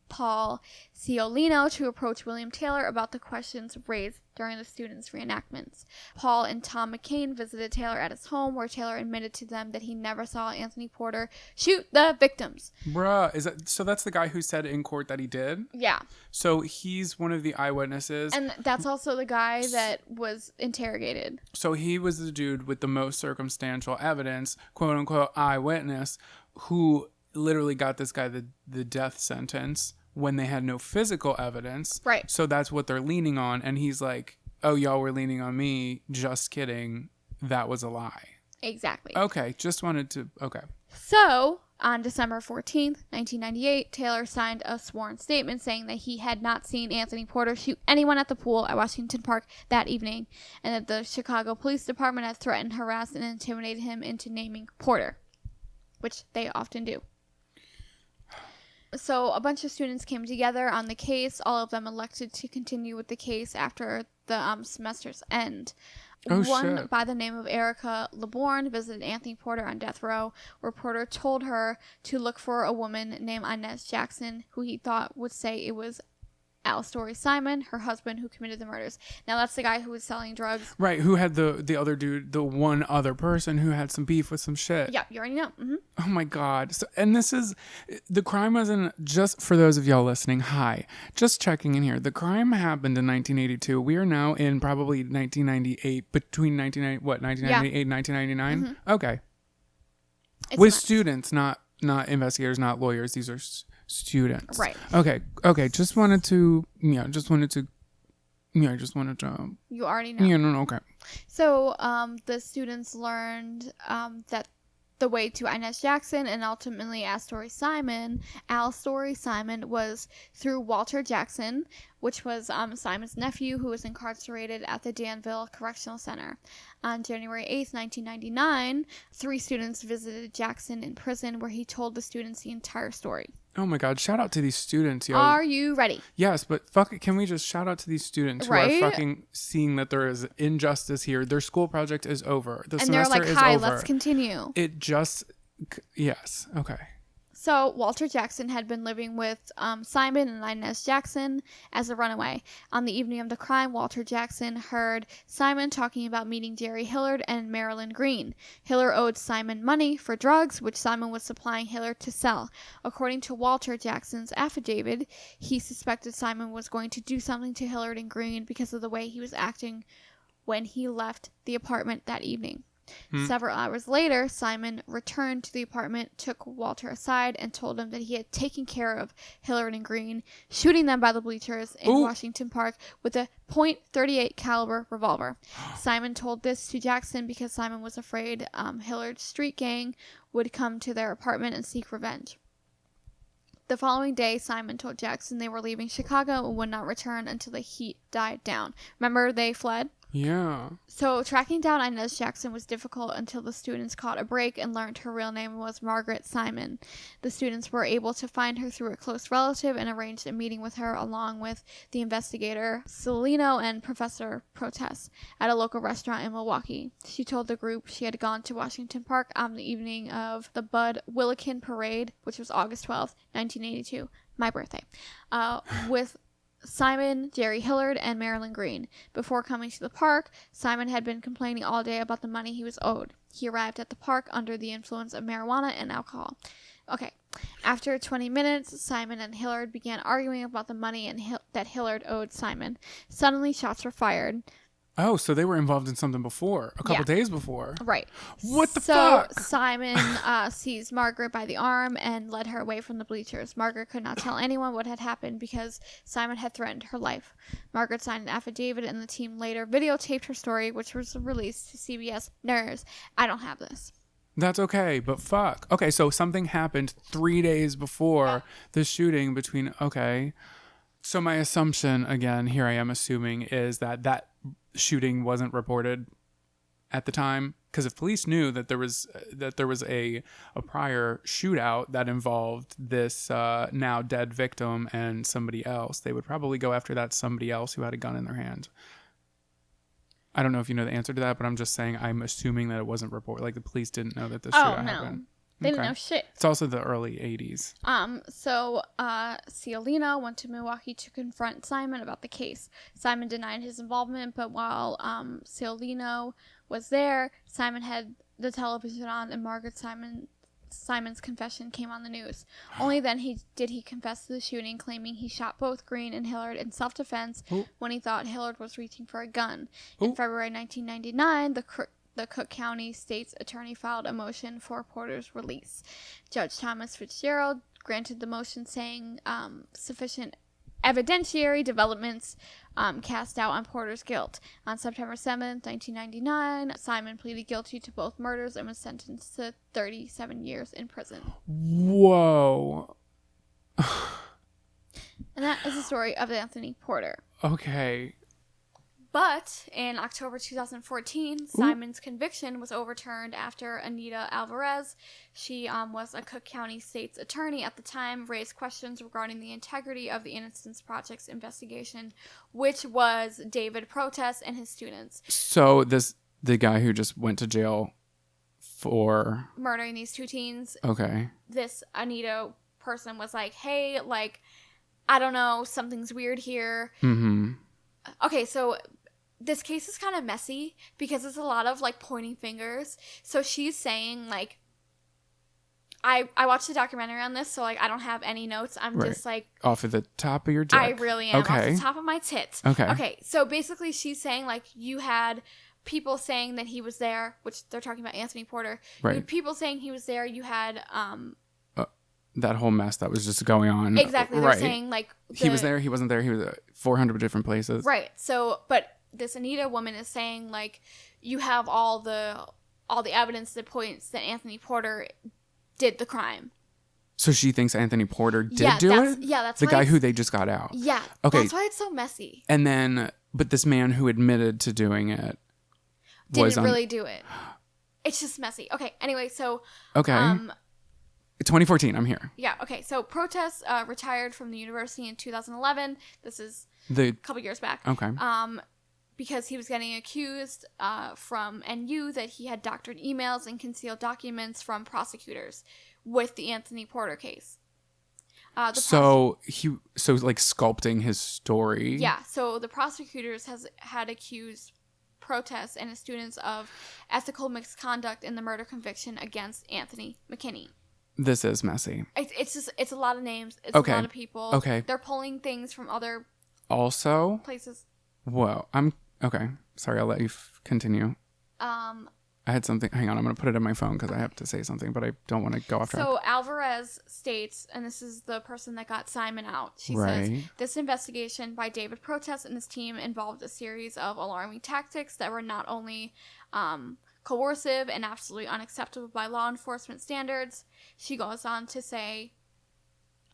Paul Ciolino, to approach William Taylor about the questions raised during the students' reenactments. Paul and Tom McCain visited Taylor at his home, where Taylor admitted to them that he never saw Anthony Porter shoot the victims. Bruh, so that's the guy who said in court that he did? Yeah. So he's one of the eyewitnesses. And that's also the guy that was interrogated. So he was the dude with the most circumstantial evidence, quote unquote eyewitness, who literally got this guy the death sentence when they had no physical evidence. Right. So that's what they're leaning on. And he's like, oh, y'all were leaning on me. Just kidding. That was a lie. Exactly. Okay. Just wanted to. Okay. So, on December 14th, 1998, Taylor signed a sworn statement saying that he had not seen Anthony Porter shoot anyone at the pool at Washington Park that evening, and that the Chicago Police Department had threatened, harassed, and intimidated him into naming Porter, which they often do. So a bunch of students came together on the case. All of them elected to continue with the case after the semester's end. Oh, One shit. by the name of Erica LeBourne visited Anthony Porter on death row, where Porter told her to look for a woman named Inez Jackson, who he thought would say it was Alstory Simon, her husband, who committed the murders. Now, that's the guy who was selling drugs. Right. Who had the other dude, the one other person who had some beef with some shit. Yeah, you already know. Mm-hmm. Oh my God. So, and this is, the crime wasn't, just for those of y'all listening, hi, just checking in here. The crime happened in 1982. We are now in probably 1998, between 1998 and 1999? Mm-hmm. Okay. It's With nuts. students, not investigators, not lawyers. These are students. Right. Okay. Just wanted to. You already know. Yeah, no, okay. So, the students learned that the way to Inez Jackson and ultimately Alstory Simon was through Walter Jackson, which was Simon's nephew, who was incarcerated at the Danville Correctional Center. On January 8th, 1999, 3 students visited Jackson in prison, where he told the students the entire story. Oh my God! Shout out to these students, yo. Are you ready? Yes, but fuck it. Can we just shout out to these students who Right? are fucking seeing that there is injustice here? Their school project is over. The And they're semester like, is hi, over. let's continue. It just, yes, okay. So, Walter Jackson had been living with Simon and Inez Jackson as a runaway. On the evening of the crime, Walter Jackson heard Simon talking about meeting Jerry Hillard and Marilyn Green. Hillard owed Simon money for drugs, which Simon was supplying Hillard to sell. According to Walter Jackson's affidavit, he suspected Simon was going to do something to Hillard and Green because of the way he was acting when he left the apartment that evening. Several hours later, Simon returned to the apartment, took Walter aside, and told him that he had taken care of Hillard and Green, shooting them by the bleachers in Washington Park with a .38 caliber revolver. Simon told this to Jackson because Simon was afraid Hillard's street gang would come to their apartment and seek revenge. The following day, Simon told Jackson they were leaving Chicago and would not return until the heat died down. Remember, they fled? Yeah. So, tracking down Inez Jackson was difficult until the students caught a break and learned her real name was Margaret Simon. The students were able to find her through a close relative and arranged a meeting with her along with the investigator Ciolino and Professor Protest at a local restaurant in Milwaukee. She told the group she had gone to Washington Park on the evening of the Bud Wilkin Parade, which was August 12th, 1982, my birthday, with Simon, Jerry Hillard, and Marilyn Green. Before coming to the park, Simon had been complaining all day about the money he was owed. He arrived at the park under the influence of marijuana and alcohol. Okay. After 20 minutes, Simon and Hillard began arguing about the money that Hillard owed Simon. Suddenly, shots were fired. Oh, so they were involved in something before, a couple days before. Right. What the fuck? So Simon seized Margaret by the arm and led her away from the bleachers. Margaret could not tell anyone what had happened because Simon had threatened her life. Margaret signed an affidavit and the team later videotaped her story, which was released to CBS. Nerds, I don't have this. That's okay, but fuck. Okay, so something happened 3 days before the shooting between... Okay. So my assumption, again, here I am assuming, is that shooting wasn't reported at the time, because if police knew that there was a prior shootout that involved this now dead victim and somebody else, they would probably go after that somebody else who had a gun in their hand. I don't know if you know the answer to that, but I'm just saying I'm assuming that it wasn't reported. Like the police didn't know that this shootout happened. They didn't know shit. It's also the early 80s. So Cialino went to Milwaukee to confront Simon about the case. Simon denied his involvement, but while Cialino was there, Simon had the television on, and Simon's confession came on the news. Only then did he confess to the shooting, claiming he shot both Green and Hillard in self-defense when he thought Hillard was reaching for a gun. In February 1999, the Cook County State's attorney filed a motion for Porter's release. Judge Thomas Fitzgerald granted the motion, saying sufficient evidentiary developments cast doubt on Porter's guilt. On September 7th, 1999, Simon pleaded guilty to both murders and was sentenced to 37 years in prison. Whoa. And that is the story of Anthony Porter. Okay. But in October 2014, Simon's conviction was overturned after Anita Alvarez, she was a Cook County State's attorney at the time, raised questions regarding the integrity of the Innocence Project's investigation, which was David Protest and his students. So the guy who just went to jail for murdering these two teens. Okay. This Anita person was like, hey, like, I don't know, something's weird here. Mm-hmm. Okay, so this case is kind of messy because it's a lot of like pointing fingers. So she's saying like, I watched the documentary on this, so like I don't have any notes. I'm just like off of the top of your dick. I really am. Okay. Off the top of my tits. Okay. So basically, she's saying like you had people saying that he was there, which they're talking about Anthony Porter. Right. You had people saying he was there. You had that whole mess that was just going on. Exactly. They're saying like he was there. He wasn't there. He was at 400 different places. Right. So, but this Anita woman is saying like you have all the evidence that points that Anthony Porter did the crime. So she thinks Anthony Porter did do it? Yeah, that's the guy who they just got out. Yeah. Okay. That's why it's so messy. And then, but this man who admitted to doing it didn't really do it. It's just messy. Okay. Anyway, so 2014. I'm here. Yeah. Okay. So Protest retired from the university in 2011. This is a couple years back. Okay. Because he was getting accused from NU that he had doctored emails and concealed documents from prosecutors with the Anthony Porter case. So like sculpting his story. Yeah. So the prosecutors had accused Protest and his students of ethical misconduct in the murder conviction against Anthony McKinney. This is messy. It's a lot of names. It's okay. a lot of people. Okay. They're pulling things from other places. Whoa. Okay. Sorry, I'll let you continue. I had something. Hang on, I'm going to put it in my phone because I have to say something, but I don't want to go off track. So Alvarez states, and this is the person that got Simon out. She says, this investigation by David Protest and his team involved a series of alarming tactics that were not only coercive and absolutely unacceptable by law enforcement standards. She goes on to say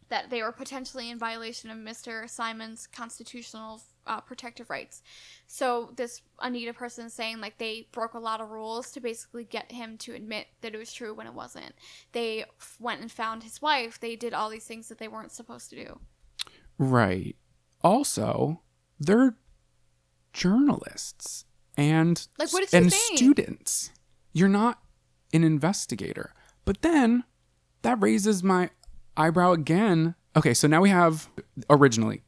that they were potentially in violation of Mr. Simon's constitutional protective rights. So this Anita person is saying like they broke a lot of rules to basically get him to admit that it was true when it wasn't. They went and found his wife. They did all these things that they weren't supposed to do. Right. Also, they're journalists and like what did you think? Students. You're not an investigator. But then that raises my eyebrow again. Okay, so now we have originally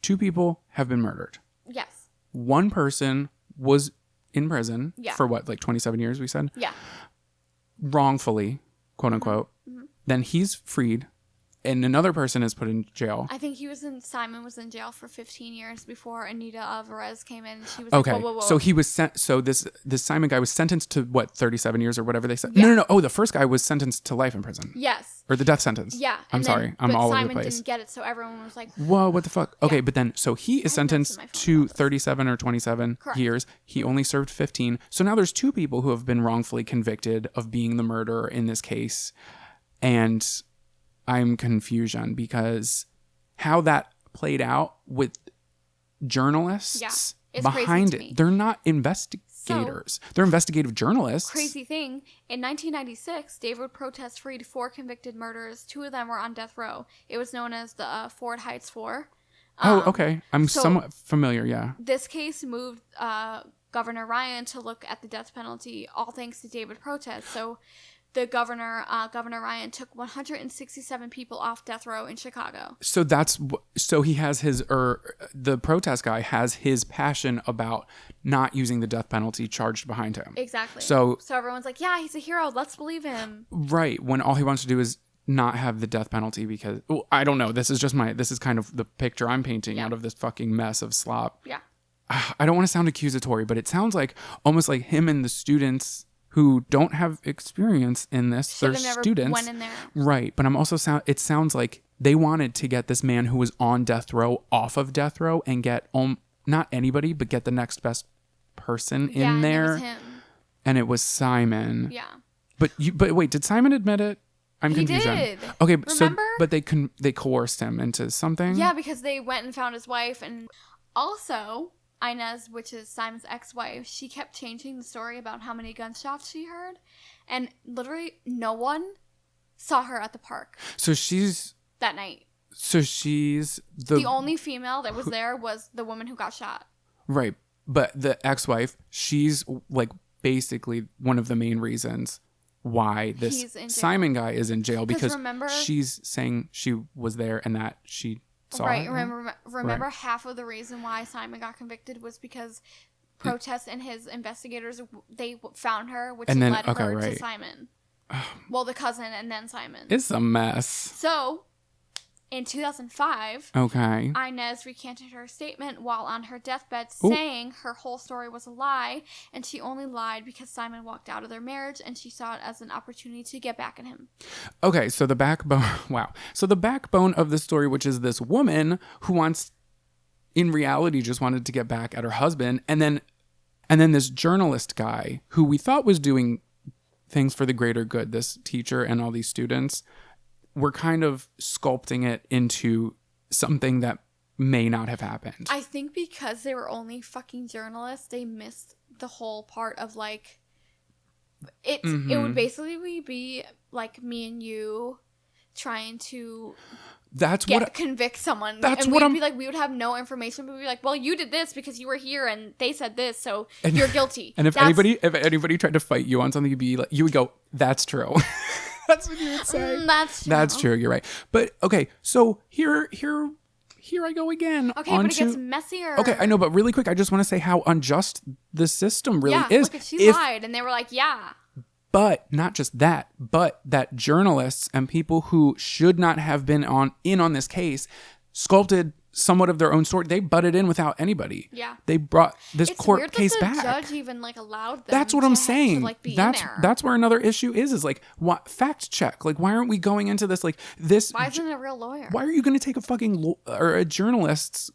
2 people have been murdered. Yes. 1 person was in prison for what, like 27 years, we said? Yeah. Wrongfully, quote unquote. Mm-hmm. Then he's freed. and another person is put in jail. I think Simon was in jail for 15 years before Anita Alvarez came in. And she was Okay, like, whoa, whoa, whoa. so he was sent. So this Simon guy was sentenced to what, 37 years or whatever they said. Yeah. No. Oh, the first guy was sentenced to life in prison. Yes. Or the death sentence. Yeah. I'm sorry. I'm all over the Simon place. didn't get it, so everyone was like, Whoa, what the fuck? Okay, Yeah. but then, so he is sentenced to 37 or 27 Correct. years. He only served 15. So now there's two people who have been wrongfully convicted of being the murderer in this case. And I'm confusion because how that played out with journalists it's behind crazy to me. it. They're not investigators. They're investigative journalists. Crazy thing, in 1996, David Protest freed 4 convicted murderers. 2 of them were on death row. It was known as the Ford Heights 4. Oh, okay. I'm so somewhat familiar, yeah. This case moved Governor Ryan to look at the death penalty, all thanks to David Protest. So the Governor Ryan took 167 people off death row in Chicago. So he has the protest guy has his passion about not using the death penalty charged behind him. Exactly. So everyone's like, yeah, he's a hero. Let's believe him. Right. When all he wants to do is not have the death penalty because, well, I don't know. This is kind of the picture I'm painting out of this fucking mess of slop. Yeah. I don't want to sound accusatory, but it sounds like almost like him and the students who don't have experience in this. They're students. Went in there. Right. But it sounds like they wanted to get this man who was on death row off of death row and get not anybody, but get the next best person in there. And it was him. And it was Simon. Yeah. But wait, did Simon admit it? I'm confused. He did. Okay, Remember? but they coerced him into something. Yeah, because they went and found his wife, and also Inez, which is Simon's ex-wife, she kept changing the story about how many gunshots she heard, and literally no one saw her at the park. So she's that night. So she's the only female that was there was the woman who got shot. Right, but the ex-wife, she's like basically one of the main reasons why this Simon guy is in jail because she's saying she was there and that she saw it. Remember half of the reason why Simon got convicted was because Protest and his investigators, they found her, which led her to Simon. Well, the cousin and then Simon. It's a mess. So, in 2005, Inez recanted her statement while on her deathbed, saying her whole story was a lie, and she only lied because Simon walked out of their marriage, and she saw it as an opportunity to get back at him. Okay, so the backbone, So the backbone of the story, which is this woman who in reality just wanted to get back at her husband, and then this journalist guy who we thought was doing things for the greater good, this teacher and all these students, we're kind of sculpting it into something that may not have happened. I think because they were only fucking journalists, they missed the whole part of like it. Mm-hmm. It would basically be like me and you trying to convict someone. That's and what we'd be like, we would have no information, but we'd be like, well, you did this because you were here and they said this, so you're guilty. And if anybody tried to fight you on something, you would go, that's true. That's what you would say. That's true. You're right. But okay, so here I go again. Okay, but it gets messier. Okay, I know, but really quick, I just want to say how unjust the system really is. Yeah, she lied, and they were like, yeah. But not just that, but that journalists and people who should not have been in on this case sculpted somewhat of their own story. They butted in without anybody. Yeah. They brought this court case back. It's weird that the judge even allowed them. That's what I'm saying. To, be in there. That's where another issue is like, what, fact check. Like, why aren't we going into this this? Why isn't it a real lawyer? Why are you going to take a journalist's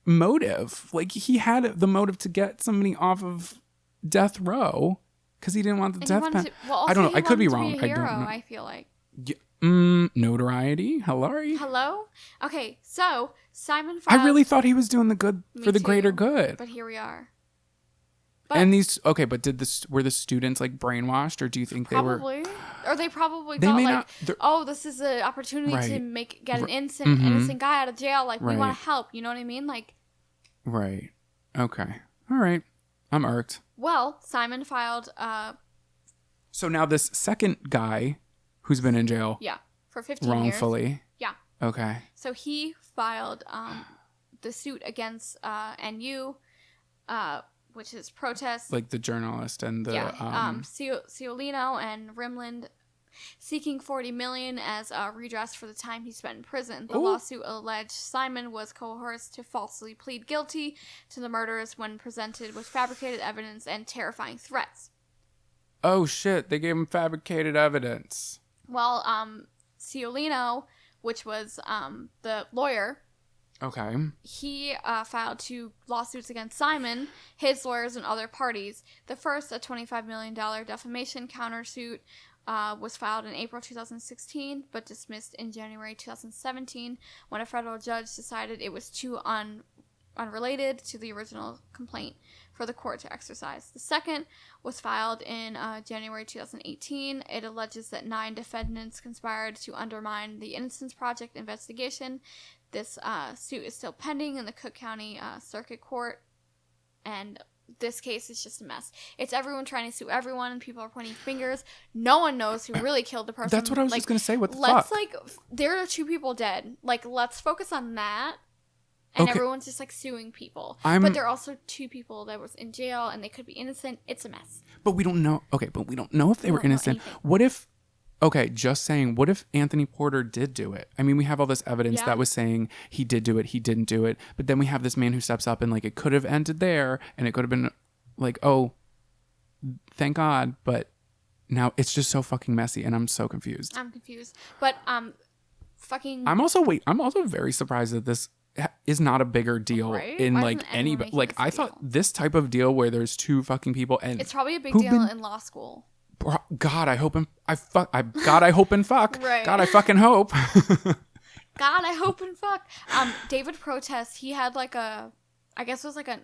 motive? Like, he had the motive to get somebody off of death row because he didn't want the death penalty. I don't know. I could be wrong. I don't know. I feel like. Yeah. Notoriety. Hello. Okay, so Simon filed... I really thought he was doing the good for the greater good. But here we are. But were the students like brainwashed, or do you think probably, they were? Or they probably thought this is an opportunity to get an innocent guy out of jail. Like we want to help. You know what I mean? Like. Right. Okay. All right. I'm irked. Well, Simon filed. So now this second guy who's been in jail. Yeah, for 15 years. Wrongfully. Yeah. Okay. So he filed the suit against NU, which is protest. Like the journalist and the... Ciolino and Rimland. seeking $40 million as a redress for the time he spent in prison. The Ooh. lawsuit alleged Simon was coerced to falsely plead guilty to the murders when presented with fabricated evidence and terrifying threats. Oh shit, they gave him fabricated evidence. Well, Ciolino, which was the lawyer, Okay. he filed 2 lawsuits against Simon, his lawyers, and other parties. The first, a $25 million defamation countersuit, was filed in April 2016, but dismissed in January 2017 when a federal judge decided it was too unrelated to the original complaint for the court to exercise. The second was filed in January 2018. It alleges that 9 defendants conspired to undermine the Innocence Project investigation. This suit is still pending in the Cook County Circuit Court, and this case is just a mess. It's everyone trying to sue everyone, and people are pointing fingers. No one knows who really killed the person. That's what I was just going to say. What the let's, fuck? There are 2 people dead. Let's focus on that. And Okay. everyone's just, suing people. But there are also 2 people that was in jail, and they could be innocent. It's a mess. But we don't know. Okay, but we don't know if they were don't know innocent. anything. What if... Okay, just saying, what if Anthony Porter did do it? I mean, we have all this evidence Yeah. that was saying he did do it, he didn't do it. But then we have this man who steps up and, it could have ended there, and it could have been oh, thank God. But now it's just so fucking messy, and I'm so confused. I'm confused. But, fucking... I'm also very surprised that this is not a bigger deal Right? in, Why isn't any... anyone making Like, this a I deal? thought this type of deal where there's 2 fucking people and... It's probably a big who've deal been- in law school. God, I hope and God, I hope and fuck. Right. God, I fucking hope. God, I hope and fuck. David Protest, he had I guess it was a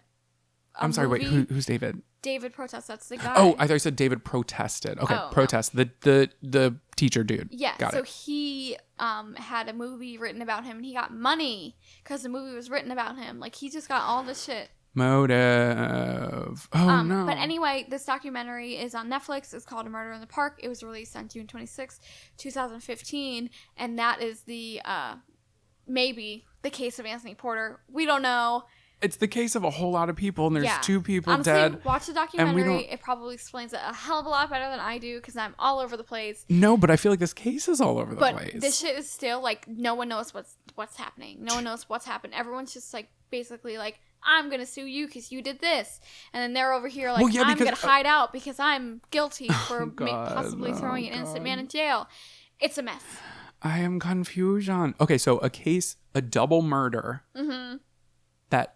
I'm sorry, wait, movie. who's David? David Protest, that's the guy. Oh, I thought you said David protested. Okay, Oh, no. protest. The teacher dude. Yeah, Got so it. he had a movie written about him, and he got money because the movie was written about him. He just got all this shit. Motive. Oh, no. But anyway, this documentary is on Netflix. It's called A Murder in the Park. It was released on June 26, 2015, and that is the maybe the case of Anthony Porter. We don't know. It's the case of a whole lot of people, and there's Yeah. 2 people Honestly, dead. watch the don't- documentary. It probably explains it a hell of a lot better than I do because I'm all over the place. No, but I feel like this case is all over the But place. this shit is still no one knows what's happening. No one knows what's happened. Everyone's just basically I'm gonna sue you because you did this, and then they're over here Well, yeah, I'm because- gonna hide out because I'm guilty for God, possibly throwing an innocent man in jail. It's a mess. I am confusion. Okay, so a double murder that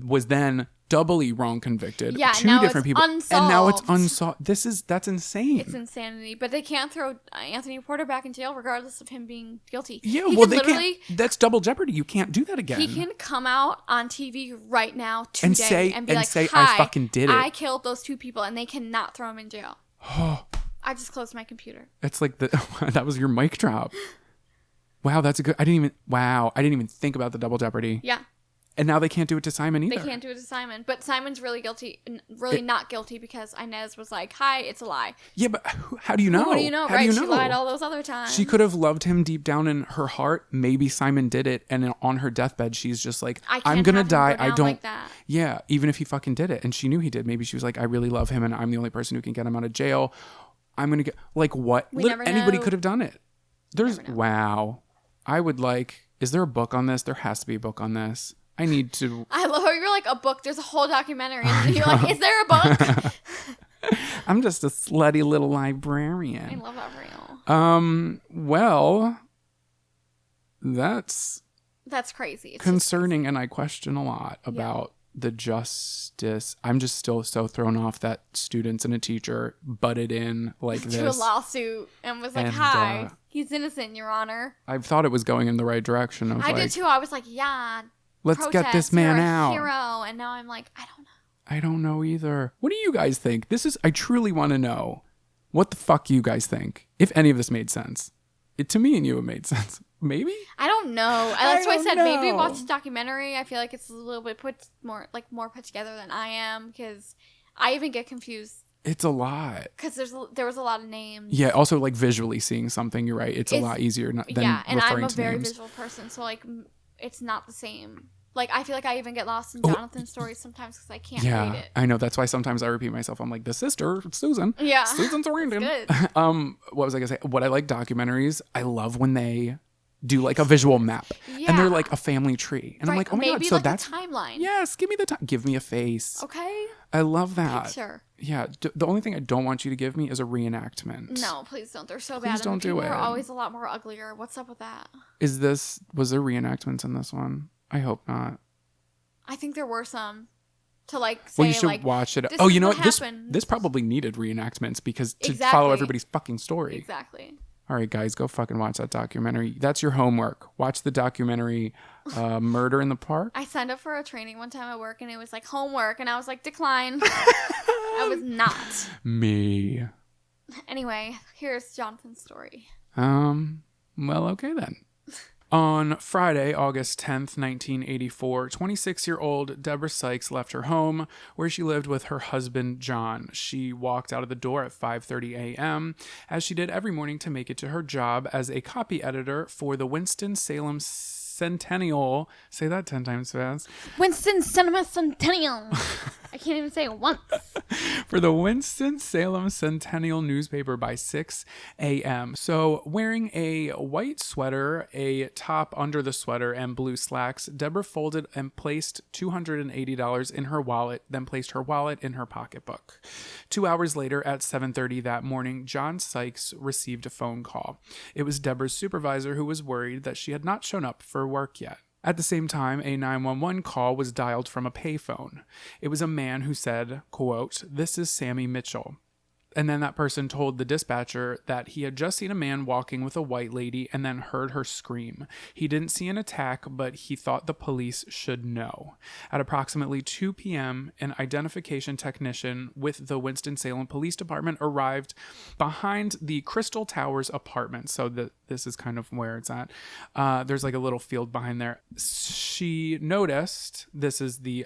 was then doubly wrong convicted. Yeah, 2 now different it's people, and now it's unsolved. unsolved. That's insane. It's insanity. But they can't throw Anthony Porter back in jail regardless of him being guilty. Yeah, He well, can they literally, can't. That's double jeopardy. You can't do that again. He can come out on TV right now today And say- and be and like, say, "Hi, I fucking did it." I killed those 2 people," and they cannot throw him in jail. I just closed my computer. It's like that was your mic drop. Wow, that's a good. I didn't even think about the double jeopardy. Yeah. And now they can't do it to Simon either. They can't do it to Simon, but Simon's really guilty, really not guilty because Inez was like, "Hi, it's a lie." Yeah, but how do you know? What do you know? How Right? do you She know? lied all those other times. She could have loved him deep down in her heart. Maybe Simon did it, and on her deathbed, she's just like, I can't "I'm gonna have him die. go down I don't." like that. Yeah, even if he fucking did it, and she knew he did. Maybe she was like, "I really love him, and I'm the only person who can get him out of jail." I'm gonna get what? We never Anybody know. could have done it. There's never know. wow. I would like. Is there a book on this? There has to be a book on this. I need to. I love how you're like a book. There's a whole documentary, and you're like, "Is there a book?" I'm just a slutty little I librarian. love that for you. Well, that's That's crazy. It's concerning, and I question a lot about the justice. I'm just still so thrown off that students and a teacher butted in like just to a this. lawsuit and was like, And, "Hi, he's innocent, Your Honor." I thought it was going in the right direction. Of I like, did too. I was like, "Yeah, let's get this protest, man you're a out. hero." And now I'm like, I don't know. I don't know either. What do you guys think? I truly want to know what the fuck you guys think. If any of this made sense. To me and you, it made sense. Maybe? I don't know. That's why I don't said maybe know. watch the documentary. I feel like it's a little bit more put together than I am because I even get confused It's a lot. because there was a lot of names. Yeah, also like visually seeing something, you're right. It's a lot easier than Yeah, and I'm referring a to very names. visual person, so it's not the same. Like, I feel like I even get lost in Jonathan's stories sometimes because I can't read it. I know. That's why sometimes I repeat myself. I'm like, the sister, Susan. Yeah. Susan Sarandon. Good. What was I going to say? What I like documentaries, I love when they do like a visual map. Yeah. And they're like a family tree. And I'm like, oh my God, so like that's... a timeline. Yes, give me the time. Give me a face. Okay. I love that. Picture. Yeah. The only thing I don't want you to give me is a reenactment. No, please don't. They're so Please bad. don't And the do people it. are always a lot more uglier. What's up with that? Was there reenactments in this one? I hope not. I think there were some to like say, well, you should like, watch it. this Oh, is you know what what? This happened. probably needed reenactments because to Exactly. follow everybody's fucking story. Exactly. All right, guys, go fucking watch that documentary. That's your homework. Watch the documentary Murder in the Park. I signed up for a training one time at work and it was like homework and I was like, decline. I was not. Me. Anyway, here's Jonathan's story. Well, okay then. On Friday, August 10th, 1984, 26-year-old Deborah Sykes left her home where she lived with her husband, John. She walked out of the door at 5:30 a.m., as she did every morning to make it to her job as a copy editor for the Winston-Salem Centennial. Say that 10 times fast. Winston-Salem Centennial. I can't even say it once. For the Winston-Salem Centennial newspaper by 6 a.m. So wearing a white sweater, a top under the sweater, and blue slacks, Deborah folded and placed $280 in her wallet, then placed her wallet in her pocketbook. 2 hours later, at 7:30 that morning, John Sykes received a phone call. It was Deborah's supervisor who was worried that she had not shown up for work yet. At the same time, a 911 call was dialed from a payphone. It was a man who said, quote, "This is Sammy Mitchell." And then that person told the dispatcher that he had just seen a man walking with a white lady and then heard her scream. He didn't see an attack, but he thought the police should know. At approximately 2 p.m., an identification technician with the Winston-Salem Police Department arrived behind the Crystal Towers apartment. So this is kind of where it's at. There's like a little field behind there. She noticed, this is the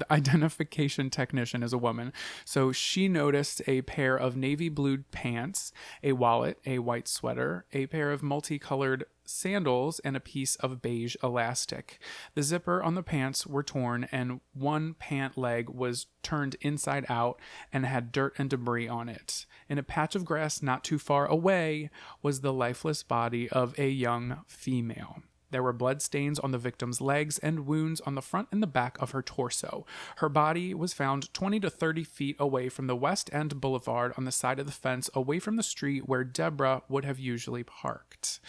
identification technician is a woman. So she noticed a pair of navy blue pants, a wallet, a white sweater, a pair of multicolored sandals, and a piece of beige elastic. The zipper on the pants were torn and one pant leg was turned inside out and had dirt and debris on it. In a patch of grass not too far away was the lifeless body of a young female. There were blood stains on the victim's legs and wounds on the front and the back of her torso. Her body was found 20 to 30 feet away from the West End Boulevard on the side of the fence away from the street where Deborah would have usually parked.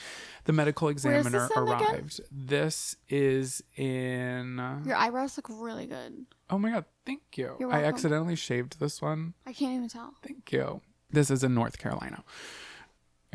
The medical examiner arrived. This is in... Your eyebrows look really good. Oh my God, thank you. You're I welcome. accidentally shaved this one. I can't even tell. Thank you. This is in North Carolina.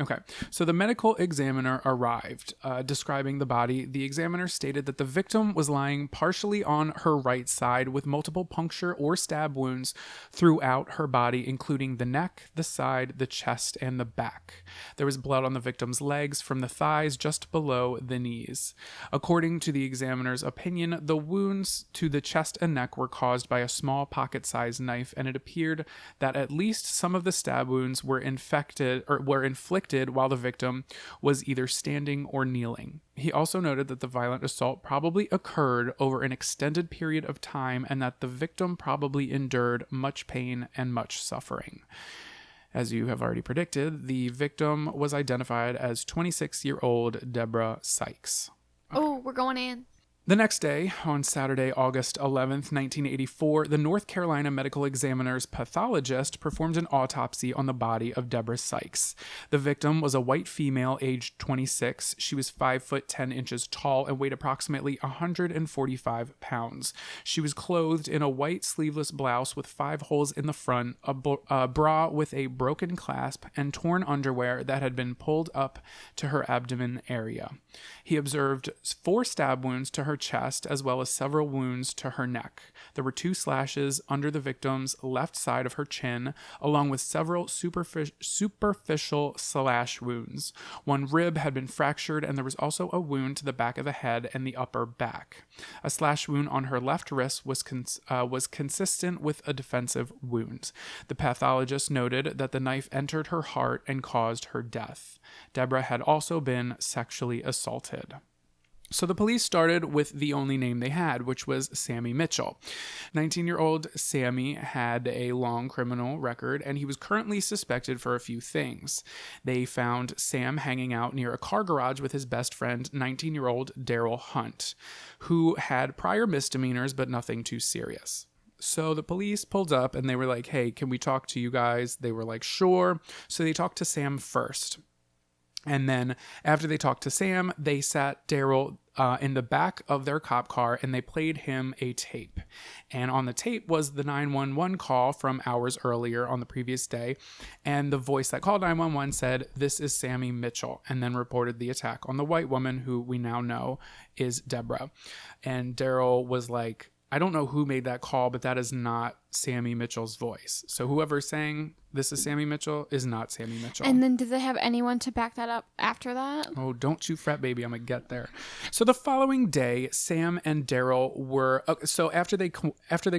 Okay, so the medical examiner arrived. Describing the body, the examiner stated that the victim was lying partially on her right side with multiple puncture or stab wounds throughout her body, including the neck, the side, the chest, and the back. There was blood on the victim's legs from the thighs just below the knees. According to the examiner's opinion, the wounds to the chest and neck were caused by a small pocket-sized knife, and it appeared that at least some of the stab wounds were inflicted while the victim was either standing or kneeling. He also noted that the violent assault probably occurred over an extended period of time and that the victim probably endured much pain and much suffering. As you have already predicted, the victim was identified as 26-year-old Deborah Sykes. Okay. Oh, we're going in. The next day, on Saturday, August 11th, 1984, the North Carolina Medical Examiner's pathologist performed an autopsy on the body of Deborah Sykes. The victim was a white female aged 26. She was 5 foot 10 inches tall and weighed approximately 145 pounds. She was clothed in a white sleeveless blouse with 5 holes in the front, a bra with a broken clasp, and torn underwear that had been pulled up to her abdomen area. He observed 4 stab wounds to her chest as well as several wounds to her neck. There were 2 slashes under the victim's left side of her chin, along with several superficial slash wounds. 1 rib had been fractured, and there was also a wound to the back of the head and the upper back. A slash wound on her left wrist was consistent with a defensive wound. The pathologist noted that the knife entered her heart and caused her death. Deborah had also been sexually assaulted. So the police started with the only name they had, which was Sammy Mitchell. 19-year-old Sammy had a long criminal record, and he was currently suspected for a few things. They found Sam hanging out near a car garage with his best friend, 19-year-old Darryl Hunt, who had prior misdemeanors but nothing too serious. So the police pulled up and they were like, hey, can we talk to you guys? They were like, sure. So they talked to Sam first. And then after they talked to Sam, they sat Darryl in the back of their cop car and they played him a tape. And on the tape was the 911 call from hours earlier on the previous day. And the voice that called 911 said, "This is Sammy Mitchell," and then reported the attack on the white woman who we now know is Deborah. And Darryl was like, I don't know who made that call, but that is not Sammy Mitchell's voice. So whoever's saying this is Sammy Mitchell is not Sammy Mitchell. And then did they have anyone to back that up after that? Oh, don't you fret, baby. I'm going to get there. So the following day, Sam and Darryl were... So after they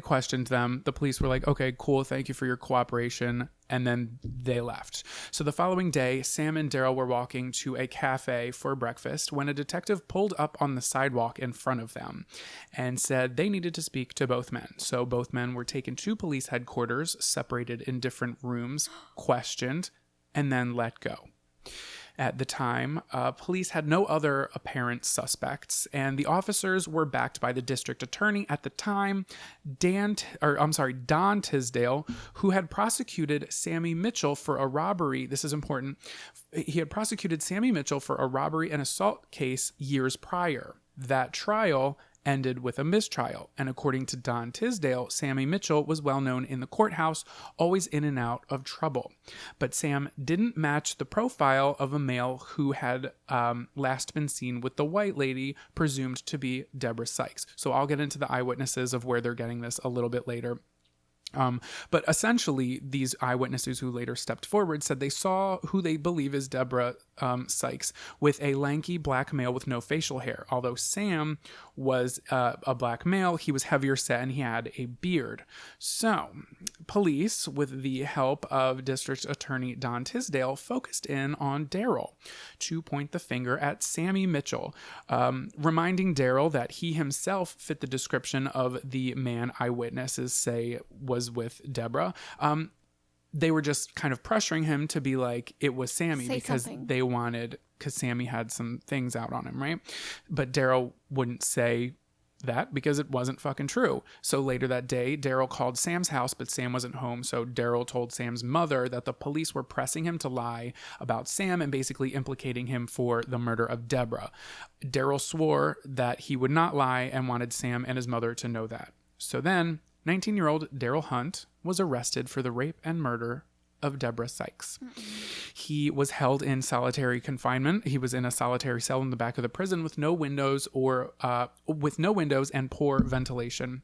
questioned them, the police were like, okay, cool. Thank you for your cooperation. And then they left. So the following day, Sam and Darryl were walking to a cafe for breakfast when a detective pulled up on the sidewalk in front of them and said they needed to speak to both men. So both men were taken to police headquarters, separated in different rooms, questioned, and then let go. At the time, police had no other apparent suspects, and the officers were backed by the district attorney at the time, Don Tisdale, who had prosecuted Sammy Mitchell for a robbery. This is important. He had prosecuted Sammy Mitchell for a robbery and assault case years prior. That trial ended with a mistrial, and according to Don Tisdale, Sammy Mitchell was well known in the courthouse, always in and out of trouble. But Sam didn't match the profile of a male who had last been seen with the white lady presumed to be Deborah Sykes. So I'll get into the eyewitnesses of where they're getting this a little bit later. But essentially, these eyewitnesses who later stepped forward said they saw who they believe is Deborah Sykes with a lanky black male with no facial hair. Although Sam was a black male, he was heavier set and he had a beard. So police, with the help of District Attorney Don Tisdale, focused in on Darryl to point the finger at Sammy Mitchell, reminding Darryl that he himself fit the description of the man eyewitnesses say was with Deborah. They were just kind of pressuring him to be like, it was Sammy, because Sammy had some things out on him, right? But Darryl wouldn't say that because it wasn't fucking true. So later that day, Darryl called Sam's house, but Sam wasn't home. So Darryl told Sam's mother that the police were pressing him to lie about Sam and basically implicating him for the murder of Deborah. Darryl swore that he would not lie and wanted Sam and his mother to know that. So then 19-year-old Darryl Hunt was arrested for the rape and murder of Deborah Sykes. He was held in solitary confinement. He was in a solitary cell in the back of the prison with no windows and poor ventilation.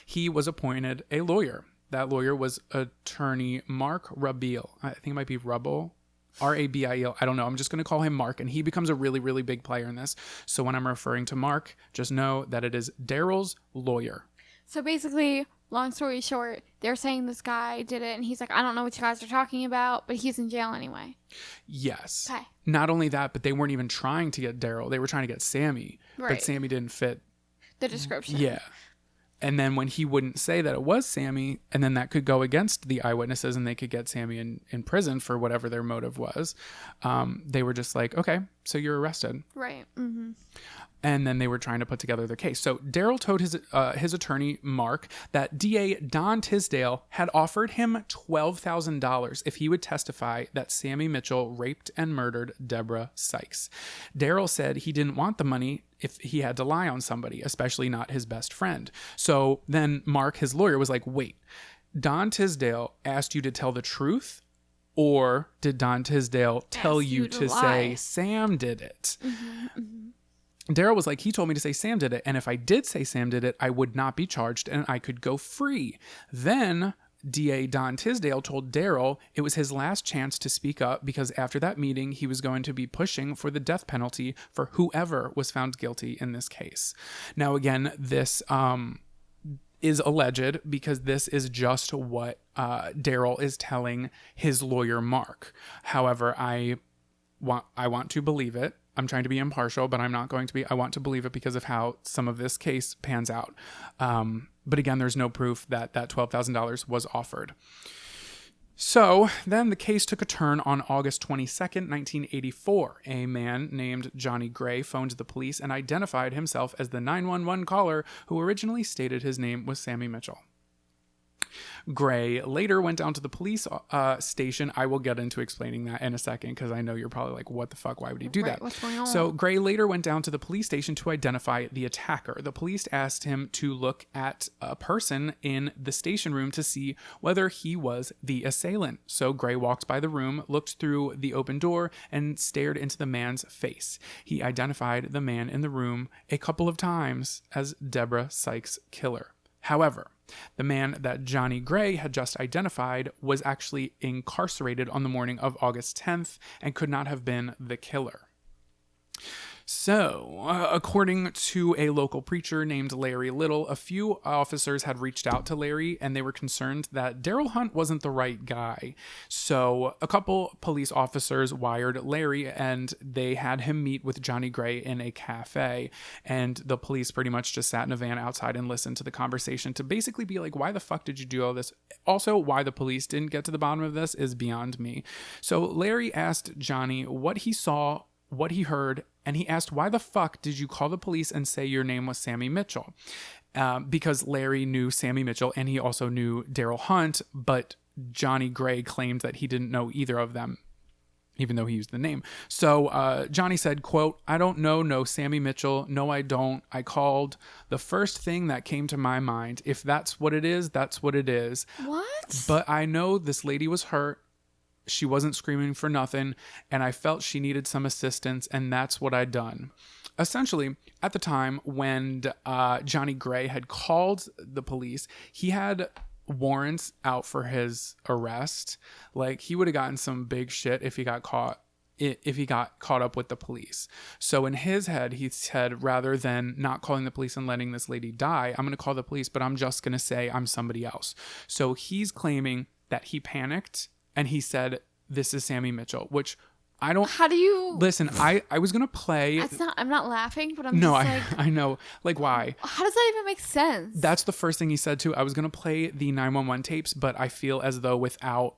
He was appointed a lawyer. That lawyer was attorney Mark Rabil. I think it might be Rubble. Rabil. I don't know. I'm just going to call him Mark, and he becomes a really, really big player in this. So when I'm referring to Mark, just know that it is Darryl's lawyer. So basically, long story short, they're saying this guy did it, and he's like, I don't know what you guys are talking about, but he's in jail anyway. Yes. Okay. Not only that, but they weren't even trying to get Darryl. They were trying to get Sammy. Right. But Sammy didn't fit the description. Yeah. And then when he wouldn't say that it was Sammy, and then that could go against the eyewitnesses and they could get Sammy in prison for whatever their motive was, they were just like, okay, so you're arrested. Right. Mm-hmm. And then they were trying to put together their case. So Darryl told his attorney, Mark, that DA Don Tisdale had offered him $12,000 if he would testify that Sammy Mitchell raped and murdered Deborah Sykes. Darryl said he didn't want the money if he had to lie on somebody, especially not his best friend. So then Mark, his lawyer, was like, wait, Don Tisdale asked you to tell the truth? Or did Don Tisdale tell you to say Sam did it? Mm-hmm, mm-hmm. Darryl was like, he told me to say Sam did it. And if I did say Sam did it, I would not be charged and I could go free. Then DA Don Tisdale told Darryl it was his last chance to speak up because after that meeting, he was going to be pushing for the death penalty for whoever was found guilty in this case. Now, again, this is alleged because this is just what Darryl is telling his lawyer, Mark. However, I want to believe it. I'm trying to be impartial, but I'm not going to be. I want to believe it because of how some of this case pans out. But again, there's no proof that that $12,000 was offered. So then the case took a turn on August 22nd, 1984. A man named Johnny Gray phoned the police and identified himself as the 911 caller who originally stated his name was Sammy Mitchell. Gray later went down to the police station. I will get into explaining that in a second because I know you're probably like, what the fuck? Why would he do that? What's going on? So Gray later went down to the police station to identify the attacker. The police asked him to look at a person in the station room to see whether he was the assailant. So Gray walked by the room, looked through the open door, and stared into the man's face. He identified the man in the room a couple of times as Deborah Sykes' killer. However, the man that Johnny Gray had just identified was actually incarcerated on the morning of August 10th and could not have been the killer. So, according to a local preacher named Larry Little, a few officers had reached out to Larry and they were concerned that Darryl Hunt wasn't the right guy. So, a couple police officers wired Larry and they had him meet with Johnny Gray in a cafe. And the police pretty much just sat in a van outside and listened to the conversation to basically be like, why the fuck did you do all this? Also, why the police didn't get to the bottom of this is beyond me. So, Larry asked Johnny what he saw, what he heard, and he asked, why the fuck did you call the police and say your name was Sammy Mitchell? Because Larry knew Sammy Mitchell and he also knew Darryl Hunt, but Johnny Gray claimed that he didn't know either of them, even though he used the name. So Johnny said, quote, I don't know no Sammy Mitchell. No, I don't. I called the first thing that came to my mind. If that's what it is, that's what it is. What? But I know this lady was hurt. She wasn't screaming for nothing, and I felt she needed some assistance, and that's what I'd done. Essentially, at the time when Johnny Gray had called the police, he had warrants out for his arrest. Like, he would have gotten some big shit if he got caught up with the police. So in his head, he said, rather than not calling the police and letting this lady die, I'm going to call the police, but I'm just going to say I'm somebody else. So he's claiming that he panicked and he said, this is Sammy Mitchell, which I don't... How do you... Listen, I was going to play... I'm not laughing, but I'm no, just like... I know. Like, why? How does that even make sense? That's the first thing he said, too. I was going to play the 911 tapes, but I feel as though without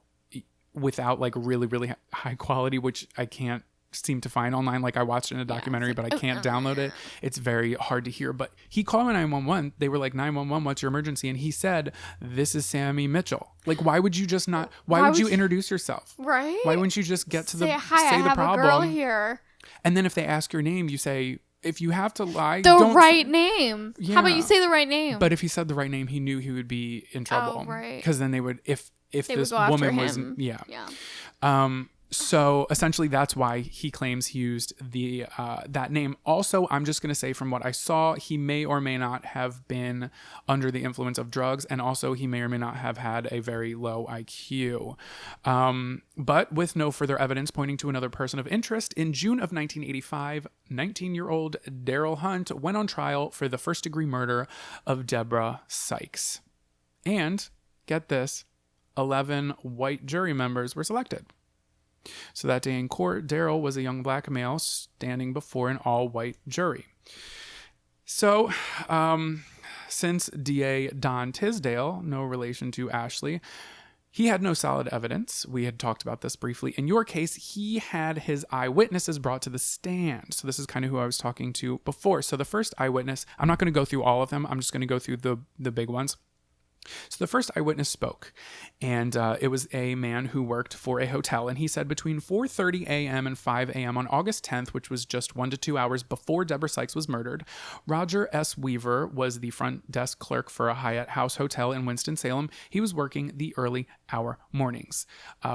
like really, really high quality, which I can't seem to find online. Like, I watched it in a documentary, but I can't download it. It's very hard to hear. But he called 911. They were like, 911, what's your emergency? And he said, this is Sammy Mitchell. Like, why would you just not... Why would you introduce yourself? Right? Why wouldn't you just get to say, the hi, say I the have problem? a girl here. And then if they ask your name, you say, if you have to lie, The don't right name. Yeah. How about you say the right name? But if he said the right name, he knew he would be in trouble. Oh, right. Because then they would, if they this would go woman after was, him. yeah. Yeah. So essentially that's why he claims he used the that name. Also, I'm just going to say from what I saw, he may or may not have been under the influence of drugs, and also he may or may not have had a very low IQ. But with no further evidence pointing to another person of interest, in June of 1985, 19-year-old Darryl Hunt went on trial for the first-degree murder of Deborah Sykes. And, get this, 11 white jury members were selected. So that day in court, Darryl was a young black male standing before an all-white jury. So, since DA Don Tisdale, no relation to Ashley, he had no solid evidence. We had talked about this briefly. In your case, he had his eyewitnesses brought to the stand. So this is kind of who I was talking to before. So the first eyewitness, I'm not going to go through all of them. I'm just going to go through the big ones. So the first eyewitness spoke, and it was a man who worked for a hotel, and he said between 4:30 a.m. and 5 a.m. on August 10th, which was just 1 to 2 hours before Deborah Sykes was murdered, Roger S. Weaver was the front desk clerk for a Hyatt House Hotel in Winston-Salem. He was working the early hour mornings.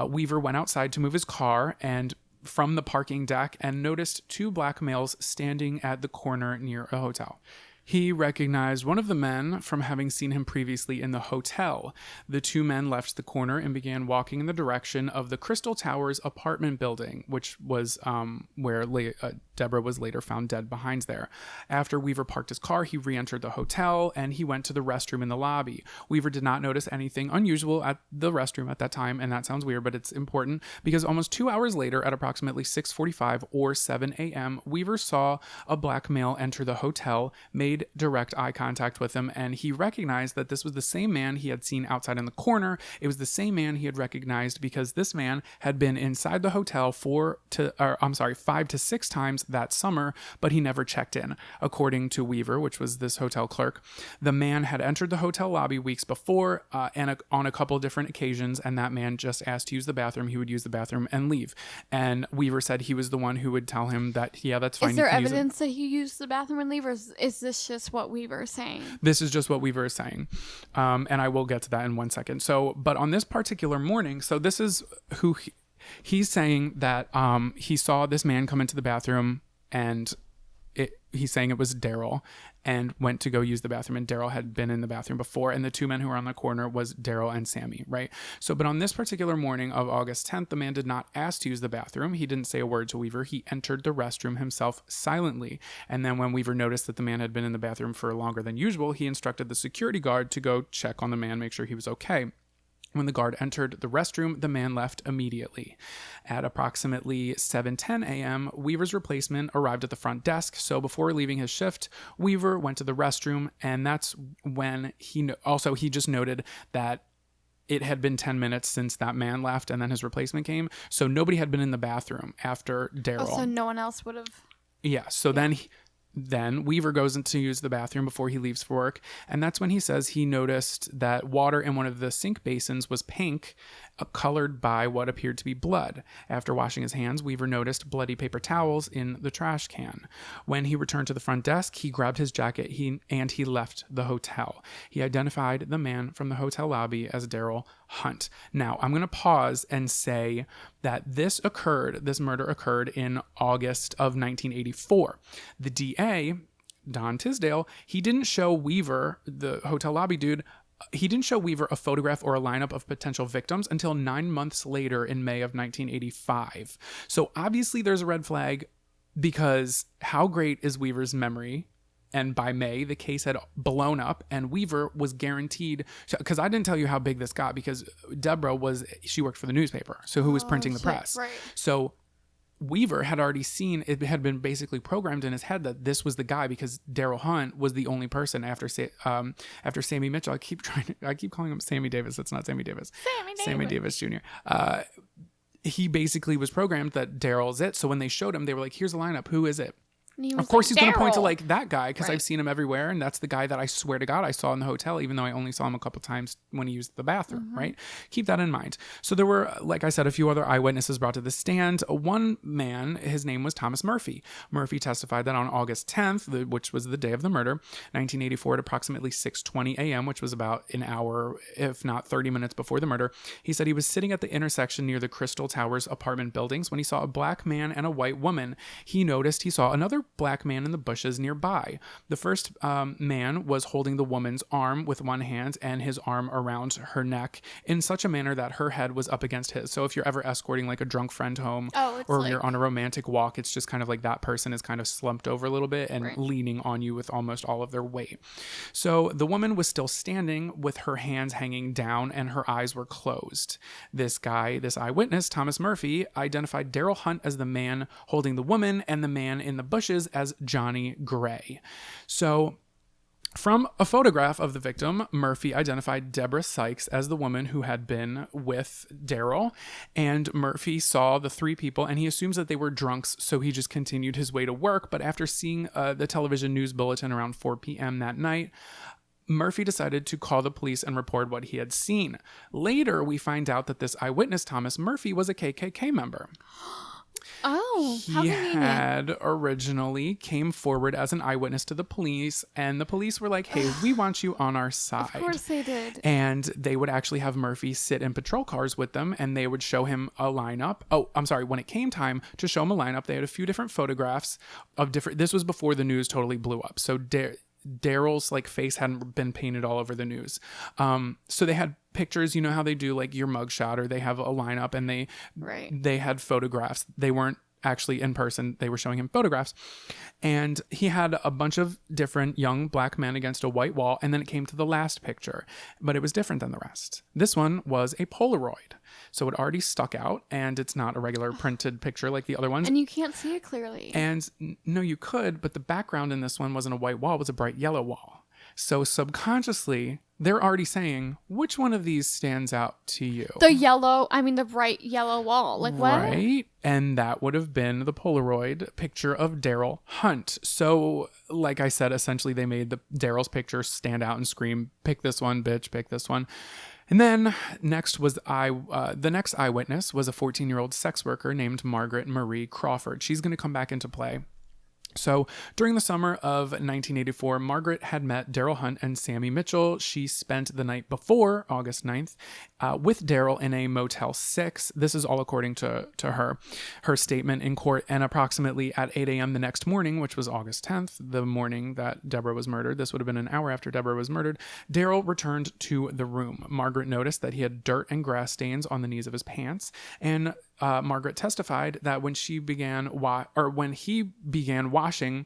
Weaver went outside to move his car and from the parking deck and noticed two black males standing at the corner near a hotel. He recognized one of the men from having seen him previously in the hotel. The two men left the corner and began walking in the direction of the Crystal Towers apartment building, which was where Deborah was later found dead behind there. After Weaver parked his car, he re-entered the hotel and he went to the restroom in the lobby. Weaver did not notice anything unusual at the restroom at that time, and that sounds weird, but it's important because almost 2 hours later, at approximately 6:45 or 7 a.m., Weaver saw a black male enter the hotel, made direct eye contact with him, and he recognized that this was the same man he had seen outside in the corner. It was the same man he had recognized because this man had been inside the hotel 5 to 6 times that summer, but he never checked in. According to Weaver, which was this hotel clerk, the man had entered the hotel lobby weeks before on a couple different occasions, and that man just asked to use the bathroom. He would use the bathroom and leave. And Weaver said he was the one who would tell him that, yeah, that's fine. Is there evidence that he used the bathroom and leave, or is this just what Weaver is saying? This is just what Weaver is saying. And I will get to that in 1 second. So, but on this particular morning, so this is who he's saying that he saw this man come into the bathroom, and he's saying it was Darryl, and went to go use the bathroom, and Darryl had been in the bathroom before, and the two men who were on the corner was Darryl and Sammy, right? So, but on this particular morning of August 10th, the man did not ask to use the bathroom. He didn't say a word to Weaver. He entered the restroom himself silently, and then when Weaver noticed that the man had been in the bathroom for longer than usual, he instructed the security guard to go check on the man, make sure he was okay. When the guard entered the restroom, the man left immediately. At approximately 7:10 a.m., Weaver's replacement arrived at the front desk. So before leaving his shift, Weaver went to the restroom, and that's when he just noted that it had been 10 minutes since that man left, and then his replacement came. So nobody had been in the bathroom after Darryl. Oh, so no one else would have. Yeah. So then Weaver goes in to use the bathroom before he leaves for work, and that's when he says he noticed that water in one of the sink basins was pink, colored by what appeared to be blood. After washing his hands, Weaver noticed bloody paper towels in the trash can. When he returned to the front desk, he grabbed his jacket and he left the hotel. He identified the man from the hotel lobby as Darryl Hunt. Now, I'm going to pause and say that this murder occurred in August of 1984. The DA, Don Tisdale, he didn't show Weaver, the hotel lobby dude, he didn't show Weaver a photograph or a lineup of potential victims until 9 months later in May of 1985. So obviously there's a red flag, because how great is Weaver's memory? And by May, the case had blown up, and Weaver was guaranteed, because I didn't tell you how big this got, because Deborah she worked for the newspaper, so who was printing the press. Right. So Weaver had already seen, it had been basically programmed in his head that this was the guy, because Darryl Hunt was the only person after Sammy Mitchell. I keep calling him Sammy Davis. That's not Sammy Davis. Sammy Davis Jr. He basically was programmed that Darryl's it. So when they showed him, they were like, here's a lineup. Who is it? Of course, he's going to point to like that guy, because I've seen him everywhere, and that's the guy that I swear to God I saw in the hotel, even though I only saw him a couple times when he used the bathroom, right? Keep that in mind. So there were, like I said, a few other eyewitnesses brought to the stand. One man, his name was Thomas Murphy. Murphy testified that on August 10th, which was the day of the murder, 1984, at approximately 6:20 a.m., which was about an hour, if not 30 minutes before the murder, he said he was sitting at the intersection near the Crystal Towers apartment buildings when he saw a black man and a white woman. He noticed he saw another black man in the bushes nearby. The first man was holding the woman's arm with one hand and his arm around her neck in such a manner that her head was up against his. So if you're ever escorting like a drunk friend home, or you're on a romantic walk, it's just kind of like that person is kind of slumped over a little bit and leaning on you with almost all of their weight. So the woman was still standing with her hands hanging down and her eyes were closed. This eyewitness, Thomas Murphy, identified Darryl Hunt as the man holding the woman and the man in the bushes as Johnny Gray. So from a photograph of the victim, Murphy identified Deborah Sykes as the woman who had been with Darryl, and Murphy saw the three people and he assumes that they were drunks, so he just continued his way to work. But after seeing the television news bulletin around 4 p.m. that night, Murphy decided to call the police and report what he had seen. Later, we find out that this eyewitness, Thomas Murphy, was a KKK member. Oh, he had originally came forward as an eyewitness to the police, and the police were like, hey, we want you on our side. Of course they did. And they would actually have Murphy sit in patrol cars with them, and they would show him a lineup. Oh, I'm sorry. When it came time to show him a lineup, they had a few different photographs of this was before the news totally blew up. So Darryl's like face hadn't been painted all over the news. So they had pictures, you know how they do like your mugshot, or they have a lineup, and they had photographs. They weren't actually in person. They were showing him photographs. And he had a bunch of different young black men against a white wall. And then it came to the last picture, but it was different than the rest. This one was a Polaroid. So it already stuck out, and it's not a regular printed picture like the other ones. And you can't see it clearly. And no, you could, but the background in this one wasn't a white wall, it was a bright yellow wall. So subconsciously, they're already saying, which one of these stands out to you? The bright yellow wall. Like what? Right. And that would have been the Polaroid picture of Darryl Hunt. So, like I said, essentially they made Darryl's picture stand out and scream, pick this one, bitch, pick this one. And then next was the next eyewitness was a 14-year-old sex worker named Margaret Marie Crawford. She's going to come back into play. So during the summer of 1984, Margaret had met Darryl Hunt and Sammy Mitchell. She spent the night before, August 9th, with Darryl in a Motel 6. This is all according to her statement in court. And approximately at 8 a.m. the next morning, which was August 10th, the morning that Deborah was murdered, this would have been an hour after Deborah was murdered, Darryl returned to the room. Margaret noticed that he had dirt and grass stains on the knees of his pants, and Margaret testified that when he began washing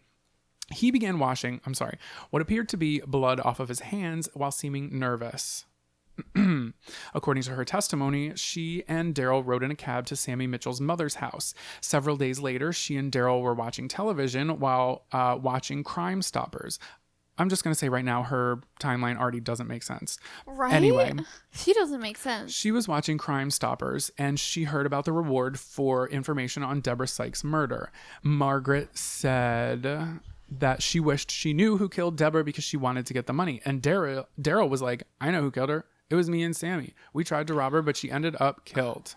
what appeared to be blood off of his hands while seeming nervous. According to her testimony, she and Darryl rode in a cab to Sammy Mitchell's mother's house. Several days later, she and Darryl were watching television while watching Crime Stoppers. I'm just going to say right now, her timeline already doesn't make sense. Right? Anyway. She doesn't make sense. She was watching Crime Stoppers, and she heard about the reward for information on Deborah Sykes' murder. Margaret said that she wished she knew who killed Deborah because she wanted to get the money. And Darryl was like, I know who killed her. It was me and Sammy. We tried to rob her, but she ended up killed.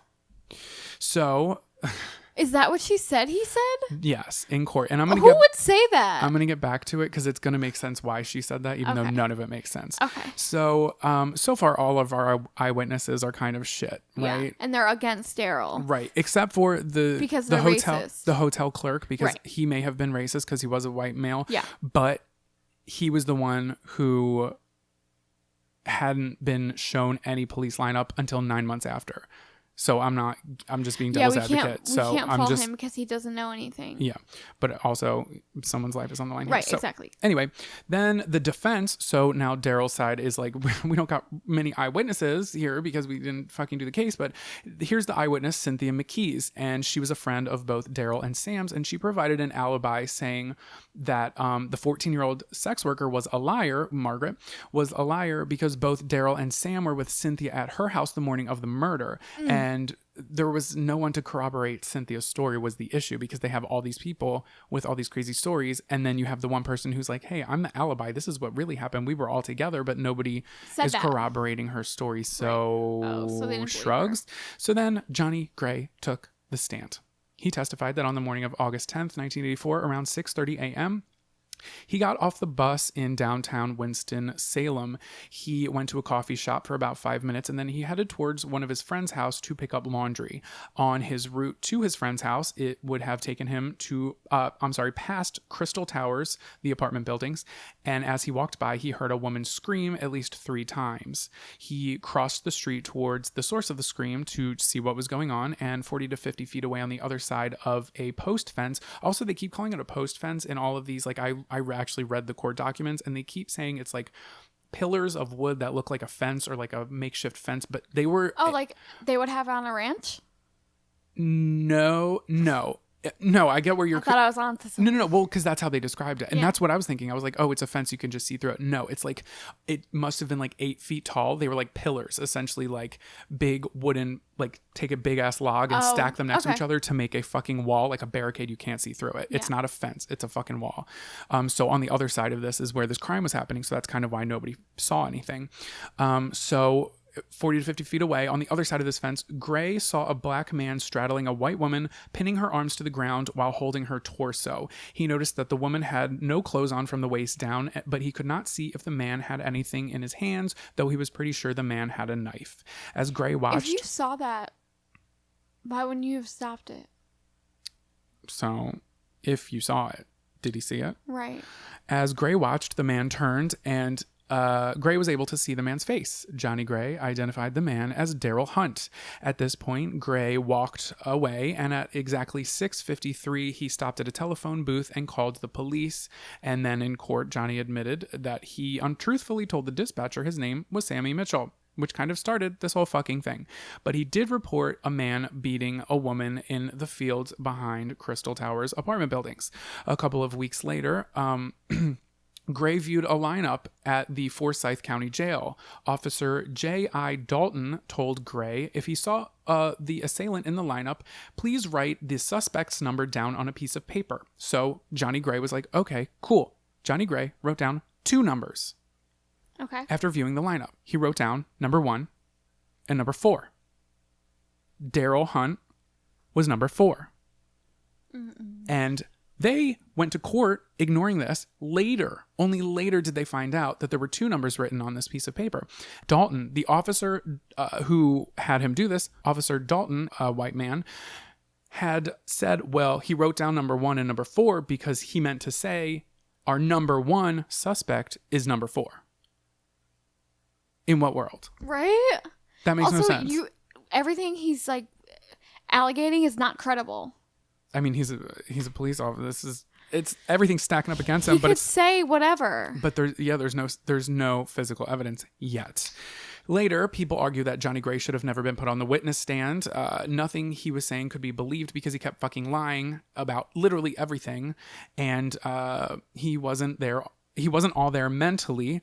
So... Is that what she said he said? Yes, in court. And Who would say that? I'm going to get back to it because it's going to make sense why she said that, even though none of it makes sense. Okay. So, so far, all of our eyewitnesses are kind of shit, right? Yeah, and they're against Darryl. Right. Except for the hotel clerk, because he may have been racist because he was a white male. Yeah. But he was the one who hadn't been shown any police lineup until 9 months after. So I'm just being devil's advocate. We can't fault him because he doesn't know anything. Yeah. But also someone's life is on the line here. Right, So, exactly. Anyway, then the defense, so now Darryl's side is like, we don't got many eyewitnesses here because we didn't fucking do the case, but here's the eyewitness, Cynthia McKees, and she was a friend of both Darryl and Sam's, and she provided an alibi saying that the 14-year-old sex worker was a liar, Margaret, was a liar because both Darryl and Sam were with Cynthia at her house the morning of the murder. And there was no one to corroborate Cynthia's story was the issue, because they have all these people with all these crazy stories. And then you have the one person who's like, hey, I'm the alibi. This is what really happened. We were all together, but nobody is corroborating her story. So, so they didn't shrugs. So then Johnny Gray took the stand. He testified that on the morning of August 10th, 1984, around 6:30 a.m., he got off the bus in downtown Winston-Salem. He went to a coffee shop for about 5 minutes, and then he headed towards one of his friend's house to pick up laundry. On his route to his friend's house, it would have taken him to, past Crystal Towers, the apartment buildings, and as he walked by, he heard a woman scream at least 3 times. He crossed the street towards the source of the scream to see what was going on, and 40 to 50 feet away on the other side of a post fence. Also, they keep calling it a post fence in all of these, like I actually read the court documents, and they keep saying it's like pillars of wood that look like a fence or like a makeshift fence, but they were... Oh, like they would have on a ranch? No, I get where you're... I thought I was on to something. No. Well, because that's how they described it. And that's what I was thinking. I was like, oh, it's a fence. You can just see through it. No, it's like, it must have been like 8 feet tall. They were like pillars, essentially like big wooden, like take a big ass log and stack them next to each other to make a fucking wall, like a barricade. You can't see through it. It's not a fence. It's a fucking wall. So on the other side of this is where this crime was happening. So that's kind of why nobody saw anything. So 40 to 50 feet away, on the other side of this fence, Gray saw a black man straddling a white woman, pinning her arms to the ground while holding her torso. He noticed that the woman had no clothes on from the waist down, but he could not see if the man had anything in his hands, though he was pretty sure the man had a knife. As Gray watched... If you saw that, why wouldn't you have stopped it? So, if you saw it, did he see it? Right. As Gray watched, the man turned and Gray was able to see the man's face. Johnny Gray identified the man as Darryl Hunt. At this point, Gray walked away, and at exactly 6:53, he stopped at a telephone booth and called the police. And then in court, Johnny admitted that he untruthfully told the dispatcher his name was Sammy Mitchell, which kind of started this whole fucking thing. But he did report a man beating a woman in the fields behind Crystal Towers apartment buildings. A couple of weeks later, Gray viewed a lineup at the Forsyth County Jail. Officer J.I. Dalton told Gray if he saw the assailant in the lineup, please write the suspect's number down on a piece of paper. So Johnny Gray was like, okay, cool. Johnny Gray wrote down 2 numbers. Okay. After viewing the lineup, he wrote down number 1 and number 4. Darryl Hunt was number 4. Mm-mm. And they went to court ignoring this. Only later did they find out that there were 2 numbers written on this piece of paper. Dalton, the officer who had him do this, Officer Dalton, a white man, had said, well, he wrote down number 1 and number 4 because he meant to say our number 1 suspect is number 4. In what world? Right? That makes no sense. Everything he's like allegating is not credible. I mean, he's a police officer. It's everything's stacking up against him. He could say whatever. But there's no physical evidence yet. Later, people argue that Johnny Gray should have never been put on the witness stand. Nothing he was saying could be believed because he kept fucking lying about literally everything, and he wasn't there. He wasn't all there mentally.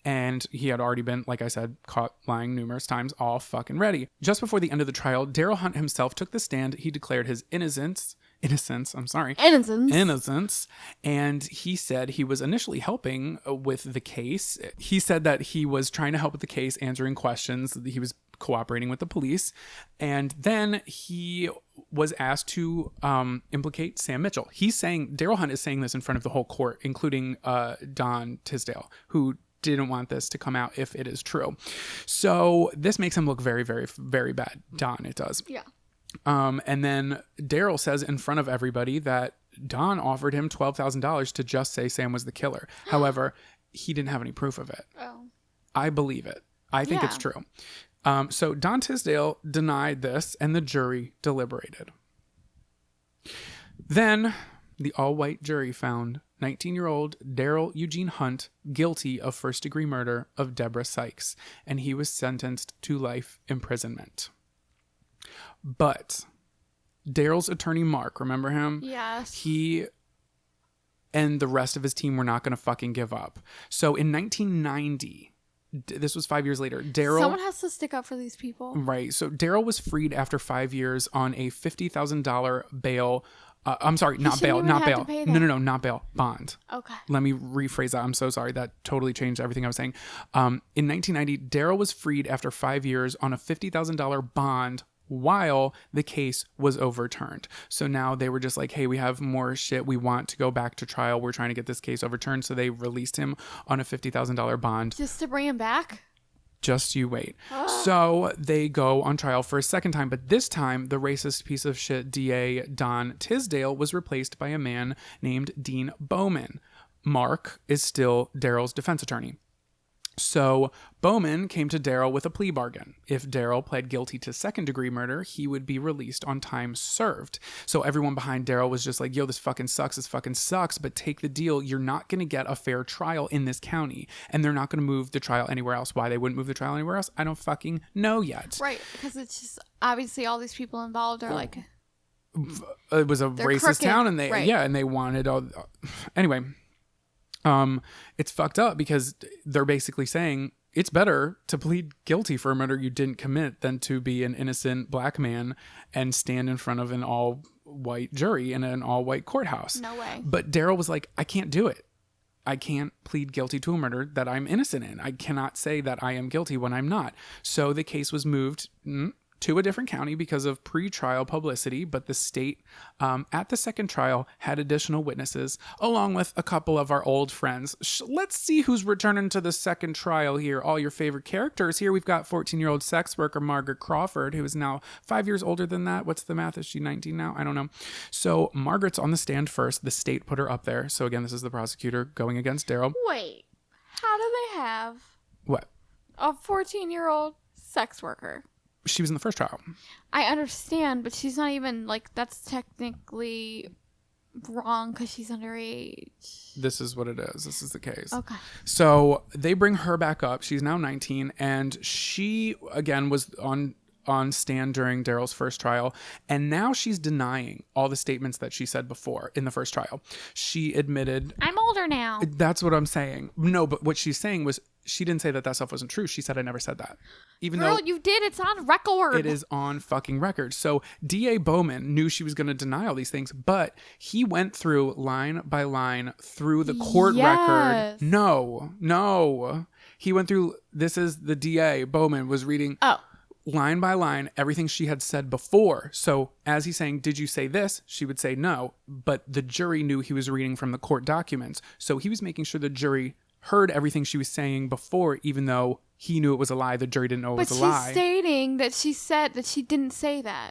And he had already been, like I said, caught lying numerous times, all fucking ready. Just before the end of the trial, Darryl Hunt himself took the stand. He declared his innocence. And he said he was initially helping with the case. He said that he was trying to help with the case, answering questions. He was cooperating with the police. And then he was asked to implicate Sam Mitchell. Darryl Hunt is saying this in front of the whole court, including Don Tisdale, who didn't want this to come out if it is true. So this makes him look very, very, very bad. Don, it does. Yeah. And then Darryl says in front of everybody that Don offered him $12,000 to just say Sam was the killer. However, he didn't have any proof of it. Oh. I believe it. I think it's true. So Don Tisdale denied this and the jury deliberated. Then the all-white jury found 19-year-old Darryl Eugene Hunt guilty of first-degree murder of Deborah Sykes, and he was sentenced to life imprisonment. But Darryl's attorney, Mark, remember him? Yes. He and the rest of his team were not going to fucking give up. So in 1990, this was 5 years later, someone has to stick up for these people. Right. So Darryl was freed after 5 years on a $50,000 bail. I'm sorry, not bail. No, not bail. Bond. Okay. Let me rephrase that. I'm so sorry. That totally changed everything I was saying. In 1990, Darryl was freed after 5 years on a $50,000 bond while the case was overturned. So now they were just like, hey, we have more shit. We want to go back to trial. We're trying to get this case overturned. So they released him on a $50,000 bond. Just to bring him back? Just you wait. So they go on trial for a second time, but this time the racist piece of shit DA Don Tisdale was replaced by a man named Dean Bowman. Mark is still Darryl's defense attorney. So Bowman came to Darryl with a plea bargain. If Darryl pled guilty to second-degree murder, he would be released on time served. So everyone behind Darryl was just like, yo, this fucking sucks, but take the deal. You're not going to get a fair trial in this county, and they're not going to move the trial anywhere else. Why they wouldn't move the trial anywhere else, I don't fucking know yet. Right, because it's just, obviously all these people involved are like... It was a racist crooked town, and they wanted all... Anyway... It's fucked up because they're basically saying it's better to plead guilty for a murder you didn't commit than to be an innocent black man and stand in front of an all-white jury in an all-white courthouse. No way. But Darryl was like, I can't do it. I can't plead guilty to a murder that I'm innocent in. I cannot say that I am guilty when I'm not. So the case was moved to a different county because of pre-trial publicity, but the state at the second trial had additional witnesses along with a couple of our old friends. Let's see who's returning to the second trial here. All your favorite characters. Here we've got 14-year-old sex worker Margaret Crawford, who is now 5 years older than that. What's the math? Is she 19 now? I don't know. So Margaret's on the stand first. The state put her up there. So again, this is the prosecutor going against Darryl. Wait. How do they have What? a 14-year-old sex worker? She was in the first trial. I understand, but she's not even, like, that's technically wrong because she's underage. This is what it is. This is the case. Okay. So they bring her back up. She's now 19, and she, again, was on stand during Darryl's first trial, and now she's denying all the statements that she said before in the first trial. She admitted... I'm older now. That's what I'm saying. No, but what she's saying was she didn't say that stuff wasn't true. She said, I never said that. Even Girl, though you did. It's on record. it is on fucking record. So DA Bowman knew she was going to deny all these things, but he went through line by line through the court record. No. He went through, this is the DA Bowman was reading line by line everything she had said before. So as he's saying, did you say this? She would say no, but the jury knew he was reading from the court documents. So he was making sure the jury heard everything she was saying before, even though he knew it was a lie. The jury didn't know it was a lie. But she's stating that she said that she didn't say that.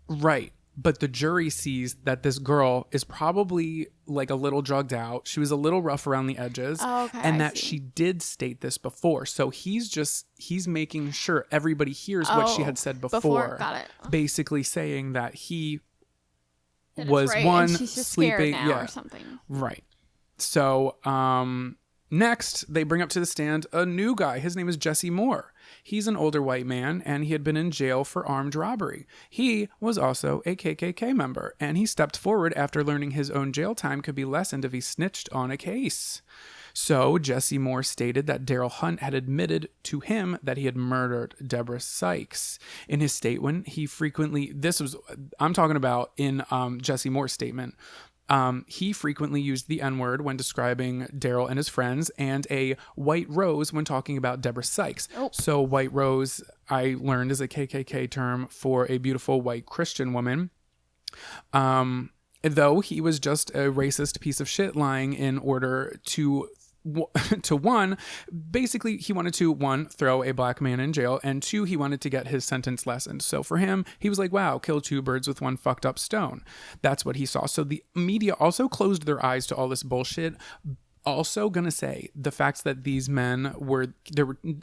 Right. But the jury sees that this girl is probably like a little drugged out. She was a little rough around the edges. Oh, okay, and I that see. she did state this before. So he's making sure everybody hears what she had said before. Got it. Basically saying that he That was it's right, one and she's just sleeping. scared now Yeah. or something. Right. So, next, they bring up to the stand a new guy. His name is Jesse Moore. He's an older white man, and he had been in jail for armed robbery. He was also a KKK member, and he stepped forward after learning his own jail time could be lessened if he snitched on a case. So, Jesse Moore stated that Darryl Hunt had admitted to him that he had murdered Deborah Sykes. In his statement, I'm talking about in Jesse Moore's statement, he frequently used the N-word when describing Darryl and his friends, and a white rose when talking about Deborah Sykes. Oh. So white rose, I learned, is a KKK term for a beautiful white Christian woman. Though he was just a racist piece of shit lying in order to one, basically he wanted to, one, throw a black man in jail, and two, he wanted to get his sentence lessened. So for him, he was like, wow, kill two birds with one fucked up stone. That's what he saw. So the media also closed their eyes to all this bullshit. Also gonna say the fact that these men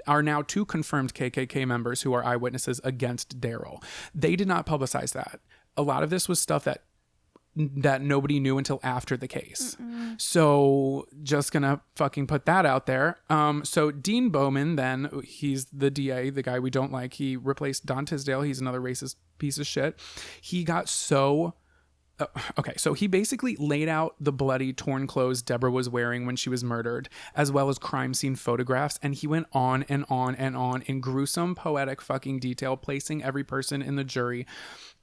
are now two confirmed KKK members who are eyewitnesses against Darryl. They did not publicize that. A lot of this was stuff that nobody knew until after the case. So just gonna fucking put that out there. So Dean Bowman, then, he's the DA, the guy we don't like. He replaced Don Tisdale. He's another racist piece of shit. He got so... okay, so he basically laid out the bloody, torn clothes Deborah was wearing when she was murdered, as well as crime scene photographs, and he went on and on and on in gruesome, poetic fucking detail, placing every person in the jury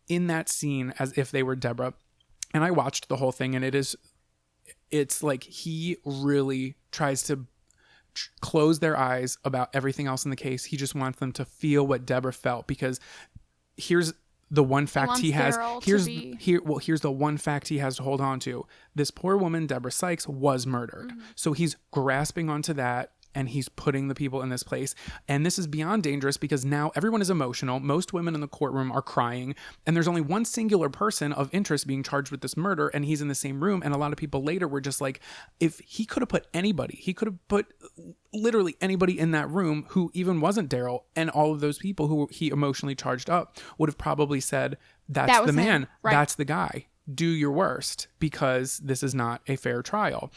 in that scene as if they were Deborah. And I watched the whole thing, and it's like he really tries to close their eyes about everything else in the case. He just wants them to feel what Deborah felt, because here's the one fact he has. Here's the one fact he has to hold on to. This poor woman, Deborah Sykes, was murdered. So he's grasping onto that, and he's putting the people in this place. And this is beyond dangerous because now everyone is emotional. Most women in the courtroom are crying, and there's only one singular person of interest being charged with this murder, and he's in the same room. And a lot of people later were just like, if he could have put anybody, he could have put literally anybody in that room who even wasn't Darryl, and all of those people who he emotionally charged up would have probably said, that's the man, right. That's the guy. Do your worst, because this is not a fair trial.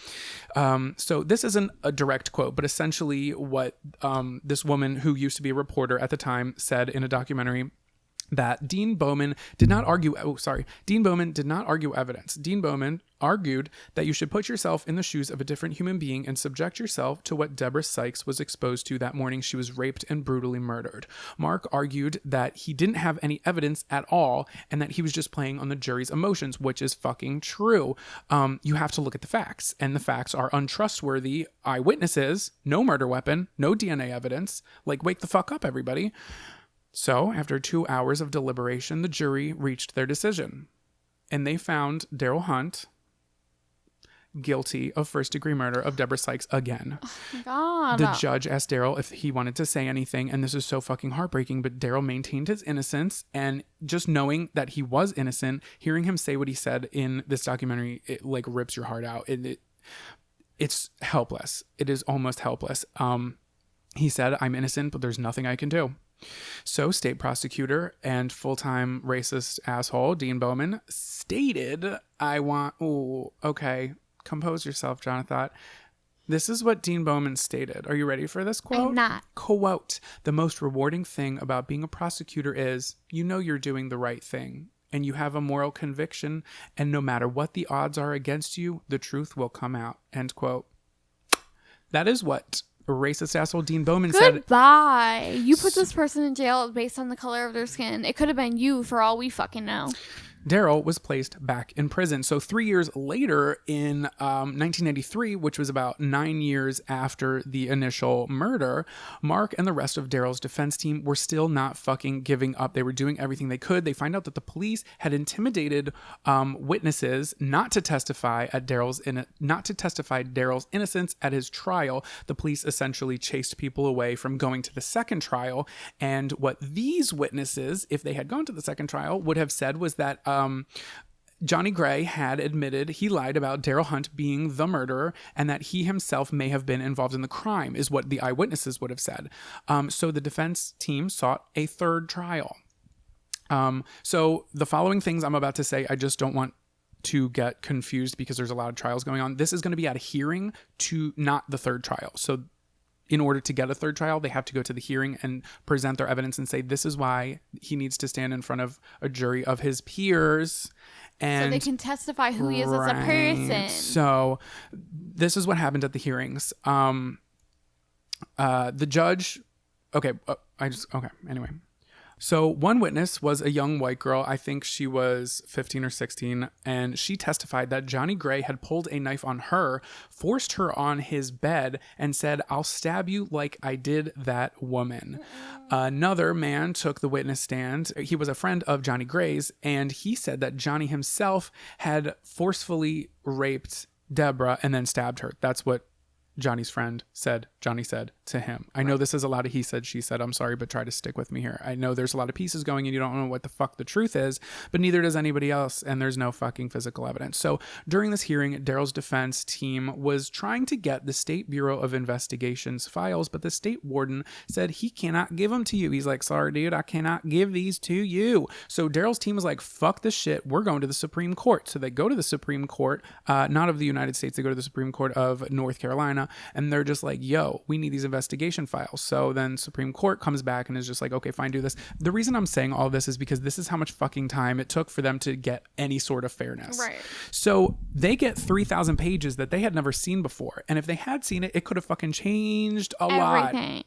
So this isn't a direct quote, but essentially what this woman who used to be a reporter at the time said in a documentary, that Dean Bowman did not argue evidence. Dean Bowman argued that you should put yourself in the shoes of a different human being and subject yourself to what Deborah Sykes was exposed to that morning she was raped and brutally murdered. Mark argued that he didn't have any evidence at all and that he was just playing on the jury's emotions, which is fucking true. You have to look at the facts, and the facts are untrustworthy eyewitnesses, no murder weapon, no DNA evidence. Like, wake the fuck up, everybody. So, after 2 hours of deliberation, the jury reached their decision, and they found Darryl Hunt guilty of first-degree murder of Deborah Sykes again. Oh my God. The judge asked Darryl if he wanted to say anything, and this is so fucking heartbreaking, but Darryl maintained his innocence, and just knowing that he was innocent, hearing him say what he said in this documentary, it like rips your heart out. it's helpless. It is almost helpless. He said, I'm innocent, but there's nothing I can do. So state prosecutor and full-time racist asshole Dean Bowman stated, okay, compose yourself, Jonathan. This is what Dean Bowman stated. Are you ready for this quote? I'm not. Quote, the most rewarding thing about being a prosecutor is you know you're doing the right thing and you have a moral conviction, and no matter what the odds are against you, the truth will come out. End quote. That is what racist asshole Dean Bowman said. Goodbye. You put this person in jail based on the color of their skin. It could have been you for all we fucking know. Darryl was placed back in prison. So 3 years later in 1993, which was about 9 years after the initial murder, Mark and the rest of Darryl's defense team were still not fucking giving up. They were doing everything they could. They find out that the police had intimidated witnesses not to testify Darryl's innocence at his trial. The police essentially chased people away from going to the second trial. And what these witnesses, if they had gone to the second trial, would have said was that Johnny Gray had admitted he lied about Darryl Hunt being the murderer and that he himself may have been involved in the crime, is what the eyewitnesses would have said. So the defense team sought a third trial. So the following things I'm about to say, I just don't want to get confused because there's a lot of trials going on. This is going to be at a hearing to not the third trial. So in order to get a third trial, they have to go to the hearing and present their evidence and say, this is why he needs to stand in front of a jury of his peers. And so they can testify who he is as a person. So this is what happened at the hearings. The judge, anyway. So one witness was a young white girl. I think she was 15 or 16. And she testified that Johnny Gray had pulled a knife on her, forced her on his bed, and said, I'll stab you like I did that woman. Another man took the witness stand. He was a friend of Johnny Gray's. And he said that Johnny himself had forcefully raped Deborah and then stabbed her. That's what Johnny's friend said, Johnny said to him. I know this is a lot of he said, she said. I'm sorry, but try to stick with me here. I know there's a lot of pieces going and you don't know what the fuck the truth is, but neither does anybody else, and there's no fucking physical evidence. So during this hearing, Darryl's defense team was trying to get the State Bureau of Investigation's files, but the state warden said he cannot give them to you. He's like, sorry, dude, I cannot give these to you. So Darryl's team was like, fuck this shit. We're going to the Supreme Court. So they go to the Supreme Court, not of the United States. They go to the Supreme Court of North Carolina. And they're just like, yo, we need these investigation files. So then Supreme Court comes back and is just like, okay, fine, do this. The reason I'm saying all this is because this is how much fucking time it took for them to get any sort of fairness. Right. So they get 3,000 pages that they had never seen before. And if they had seen it, it could have fucking changed everything.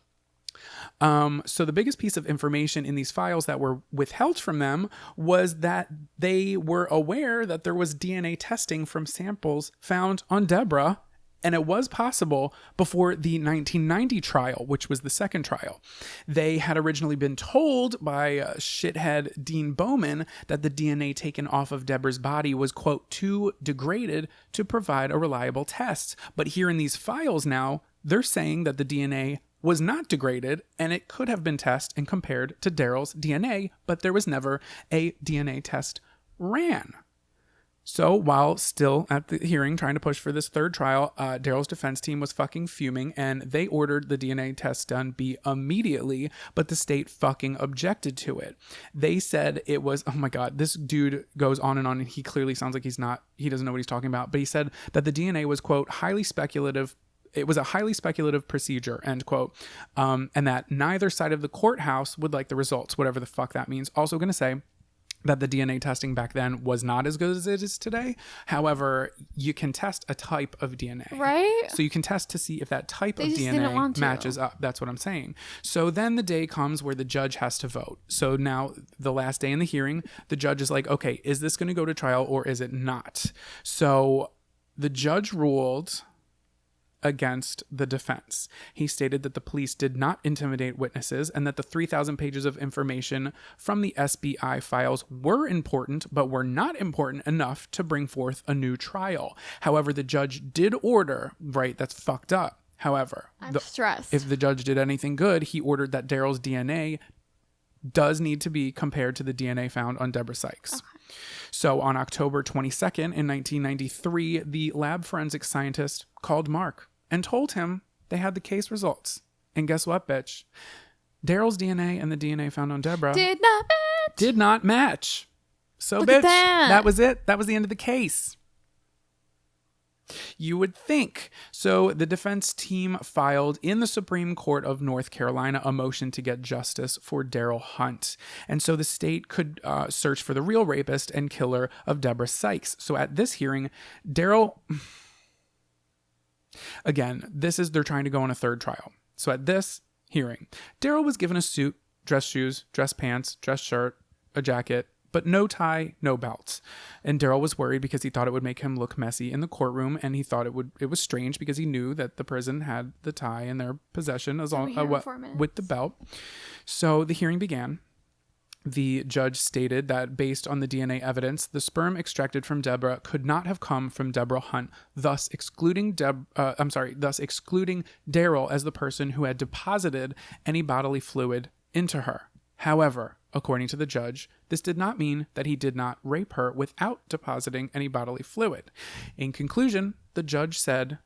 So the biggest piece of information in these files that were withheld from them was that they were aware that there was DNA testing from samples found on Deborah. And it was possible before the 1990 trial, which was the second trial. They had originally been told by shithead Dean Bowman that the DNA taken off of Deborah's body was, quote, too degraded to provide a reliable test. But here in these files now, they're saying that the DNA was not degraded and it could have been tested and compared to Darryl's DNA, but there was never a DNA test ran. So while still at the hearing trying to push for this third trial, Darryl's defense team was fucking fuming and they ordered the DNA test done be immediately, but the state fucking objected to it. They said it was, oh my God, this dude goes on and he clearly sounds like he doesn't know what he's talking about, but he said that the DNA was, quote, highly speculative. It was a highly speculative procedure, end quote, and that neither side of the courthouse would like the results, whatever the fuck that means. Also going to say that the DNA testing back then was not as good as it is today. However, you can test a type of DNA. Right? So you can test to see if that type of DNA matches up. That's what I'm saying. So then the day comes where the judge has to vote. So now the last day in the hearing, the judge is like, okay, is this going to go to trial or is it not? So the judge ruled against the defense. He stated that the police did not intimidate witnesses and that the 3,000 pages of information from the SBI files were important, but were not important enough to bring forth a new trial. However, the judge did order, right, that's fucked up. However, I'm stressed. If the judge did anything good, he ordered that Darryl's DNA does need to be compared to the DNA found on Deborah Sykes. Okay. So on October 22nd in 1993, the lab forensic scientist called Mark and told him they had the case results. And guess what, bitch? Daryl's DNA and the DNA found on Deborah did not match. So, Look bitch, at that was it. That was the end of the case. You would think. So the defense team filed in the Supreme Court of North Carolina a motion to get justice for Darryl Hunt. And so the state could search for the real rapist and killer of Deborah Sykes. So at this hearing, Darryl... Again, they're trying to go on a third trial. So at this hearing, Darryl was given a suit, dress shoes, dress pants, dress shirt, a jacket, but no tie, no belts. And Darryl was worried because he thought it would make him look messy in the courtroom, and he thought it was strange because he knew that the prison had the tie in their possession with the belt. So the hearing began. The judge stated that based on the DNA evidence, the sperm extracted from Deborah could not have come from Darryl Hunt, thus excluding Darryl as the person who had deposited any bodily fluid into her. However, according to the judge, this did not mean that he did not rape her without depositing any bodily fluid. In conclusion, the judge said,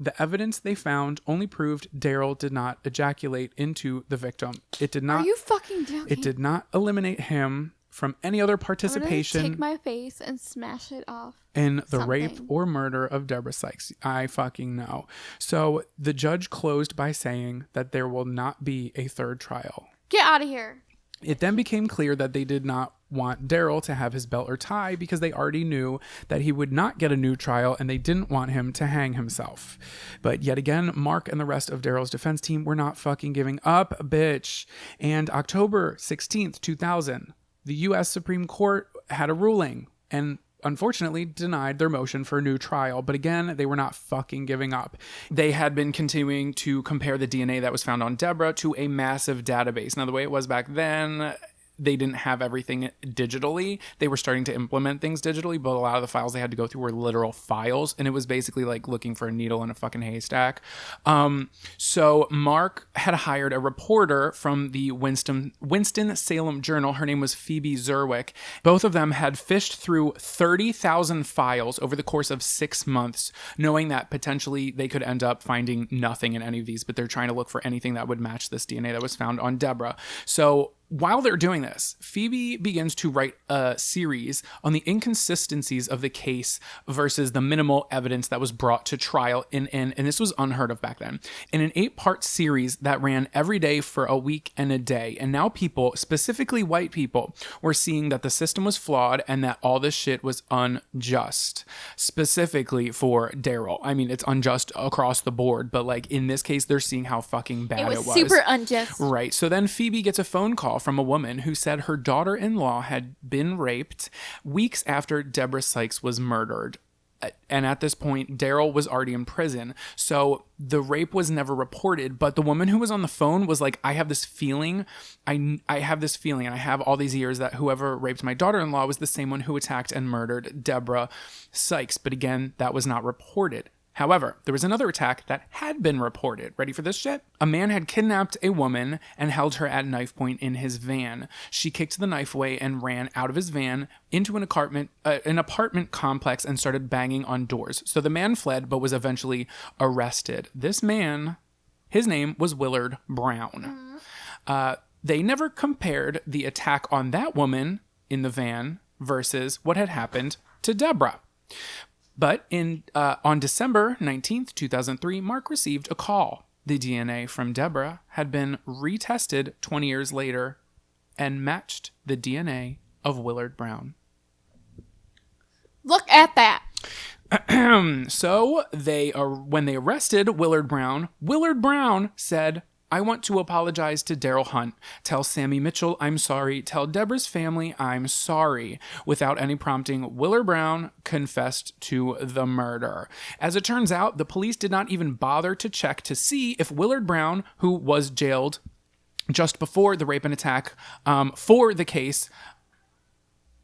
the evidence they found only proved Darryl did not ejaculate into the victim. It did not. Are you fucking joking? It did not eliminate him from any other participation. I'm gonna take my face and smash it off. In the rape or murder of Deborah Sykes. I fucking know. So the judge closed by saying that there will not be a third trial. Get out of here. It then became clear that they did not want Darryl to have his belt or tie because they already knew that he would not get a new trial and they didn't want him to hang himself. But yet again, Mark and the rest of Darryl's defense team were not fucking giving up, bitch. And October 16th, 2000, the U.S. Supreme Court had a ruling and unfortunately denied their motion for a new trial. But again, they were not fucking giving up. They had been continuing to compare the DNA that was found on Deborah to a massive database. Now, the way it was back then, they didn't have everything digitally. They were starting to implement things digitally, but a lot of the files they had to go through were literal files, and it was basically like looking for a needle in a fucking haystack. So Mark had hired a reporter from the Winston-Salem Journal. Her name was Phoebe Zerwick. Both of them had fished through 30,000 files over the course of 6 months, knowing that potentially they could end up finding nothing in any of these, but they're trying to look for anything that would match this DNA that was found on Deborah. So while they're doing this, Phoebe begins to write a series on the inconsistencies of the case versus the minimal evidence that was brought to trial and this was unheard of back then, in an 8-part series that ran every day for a week and a day. And now people, specifically white people, were seeing that the system was flawed and that all this shit was unjust, specifically for Darryl. I mean, it's unjust across the board, but like in this case, they're seeing how fucking bad it was. Super unjust. Right. So then Phoebe gets a phone call from a woman who said her daughter-in-law had been raped weeks after Deborah Sykes was murdered. And at this point, Darryl was already in prison. So the rape was never reported. But the woman who was on the phone was like, I have this feeling. I have this feeling, and I have all these years that whoever raped my daughter-in-law was the same one who attacked and murdered Deborah Sykes. But again, that was not reported. However, there was another attack that had been reported. Ready for this shit? A man had kidnapped a woman and held her at knife point in his van. She kicked the knife away and ran out of his van into an apartment complex and started banging on doors. So the man fled but was eventually arrested. This man, his name was Willard Brown. They never compared the attack on that woman in the van versus what had happened to Deborah. But on December 19th, 2003, Mark received a call. The DNA from Deborah had been retested 20 years later and matched the DNA of Willard Brown. Look at that. So when they arrested Willard Brown said, I want to apologize to Darryl Hunt. Tell Sammy Mitchell I'm sorry. Tell Deborah's family I'm sorry. Without any prompting, Willard Brown confessed to the murder. As it turns out, the police did not even bother to check to see if Willard Brown, who was jailed just before the rape and attack for the case...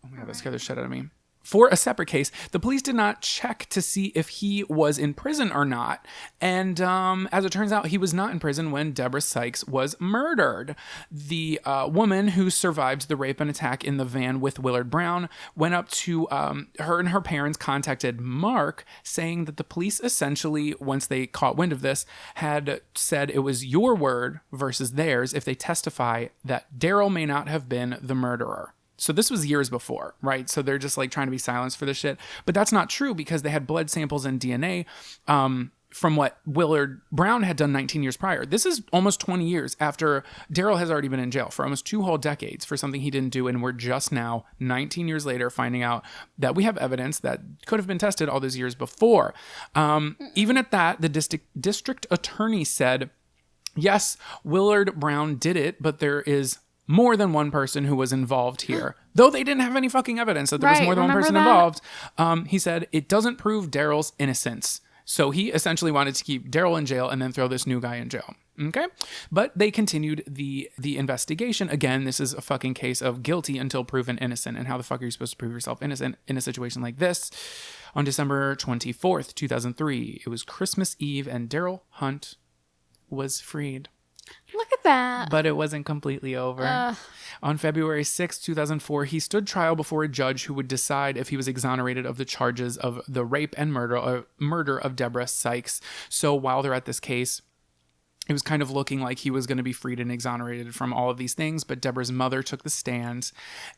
Oh my God, that scared the shit out of me. for a separate case, the police did not check to see if he was in prison or not. And as it turns out, he was not in prison when Deborah Sykes was murdered. The woman who survived the rape and attack in the van with Willard Brown went up to her, and her parents contacted Mark, saying that the police essentially, once they caught wind of this, had said it was your word versus theirs if they testify that Darryl may not have been the murderer. So this was years before, right? So they're just like trying to be silenced for this shit. But that's not true because they had blood samples and DNA from what Willard Brown had done 19 years prior. This is almost 20 years after Darryl has already been in jail for almost 2 whole decades for something he didn't do. And we're just now, 19 years later, finding out that we have evidence that could have been tested all those years before. Even at that, the district attorney said, yes, Willard Brown did it, but there is more than one person who was involved here. Though they didn't have any fucking evidence that there was more than one person involved. He said, it doesn't prove Darryl's innocence. So he essentially wanted to keep Darryl in jail and then throw this new guy in jail. Okay? But they continued the investigation. Again, this is a fucking case of guilty until proven innocent. And how the fuck are you supposed to prove yourself innocent in a situation like this? On December 24th, 2003, it was Christmas Eve and Darryl Hunt was freed. Look at that. But it wasn't completely over. On February 6, 2004, he stood trial before a judge who would decide if he was exonerated of the charges of the rape and murder of Deborah Sykes. So while they're at this case, it was kind of looking like he was going to be freed and exonerated from all of these things. But Deborah's mother took the stand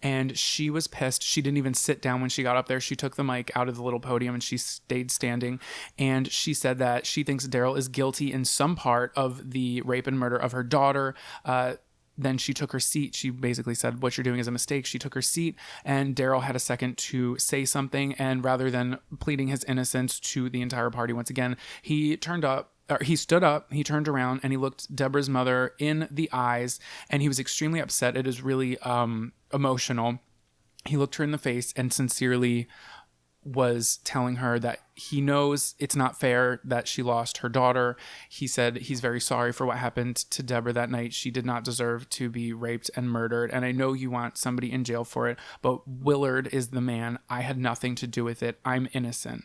and she was pissed. She didn't even sit down when she got up there. She took the mic out of the little podium and she stayed standing. And she said that she thinks Darryl is guilty in some part of the rape and murder of her daughter. Then she took her seat. She basically said, what you're doing is a mistake. She took her seat and Darryl had a second to say something. And rather than pleading his innocence to the entire party once again, he stood up, he turned around, and he looked Deborah's mother in the eyes, and he was extremely upset. It is really emotional. He looked her in the face and sincerely was telling her that he knows it's not fair that she lost her daughter. He said he's very sorry for what happened to Deborah that night. She did not deserve to be raped and murdered, and I know you want somebody in jail for it, but Willard is the man. I had nothing to do with it. I'm innocent.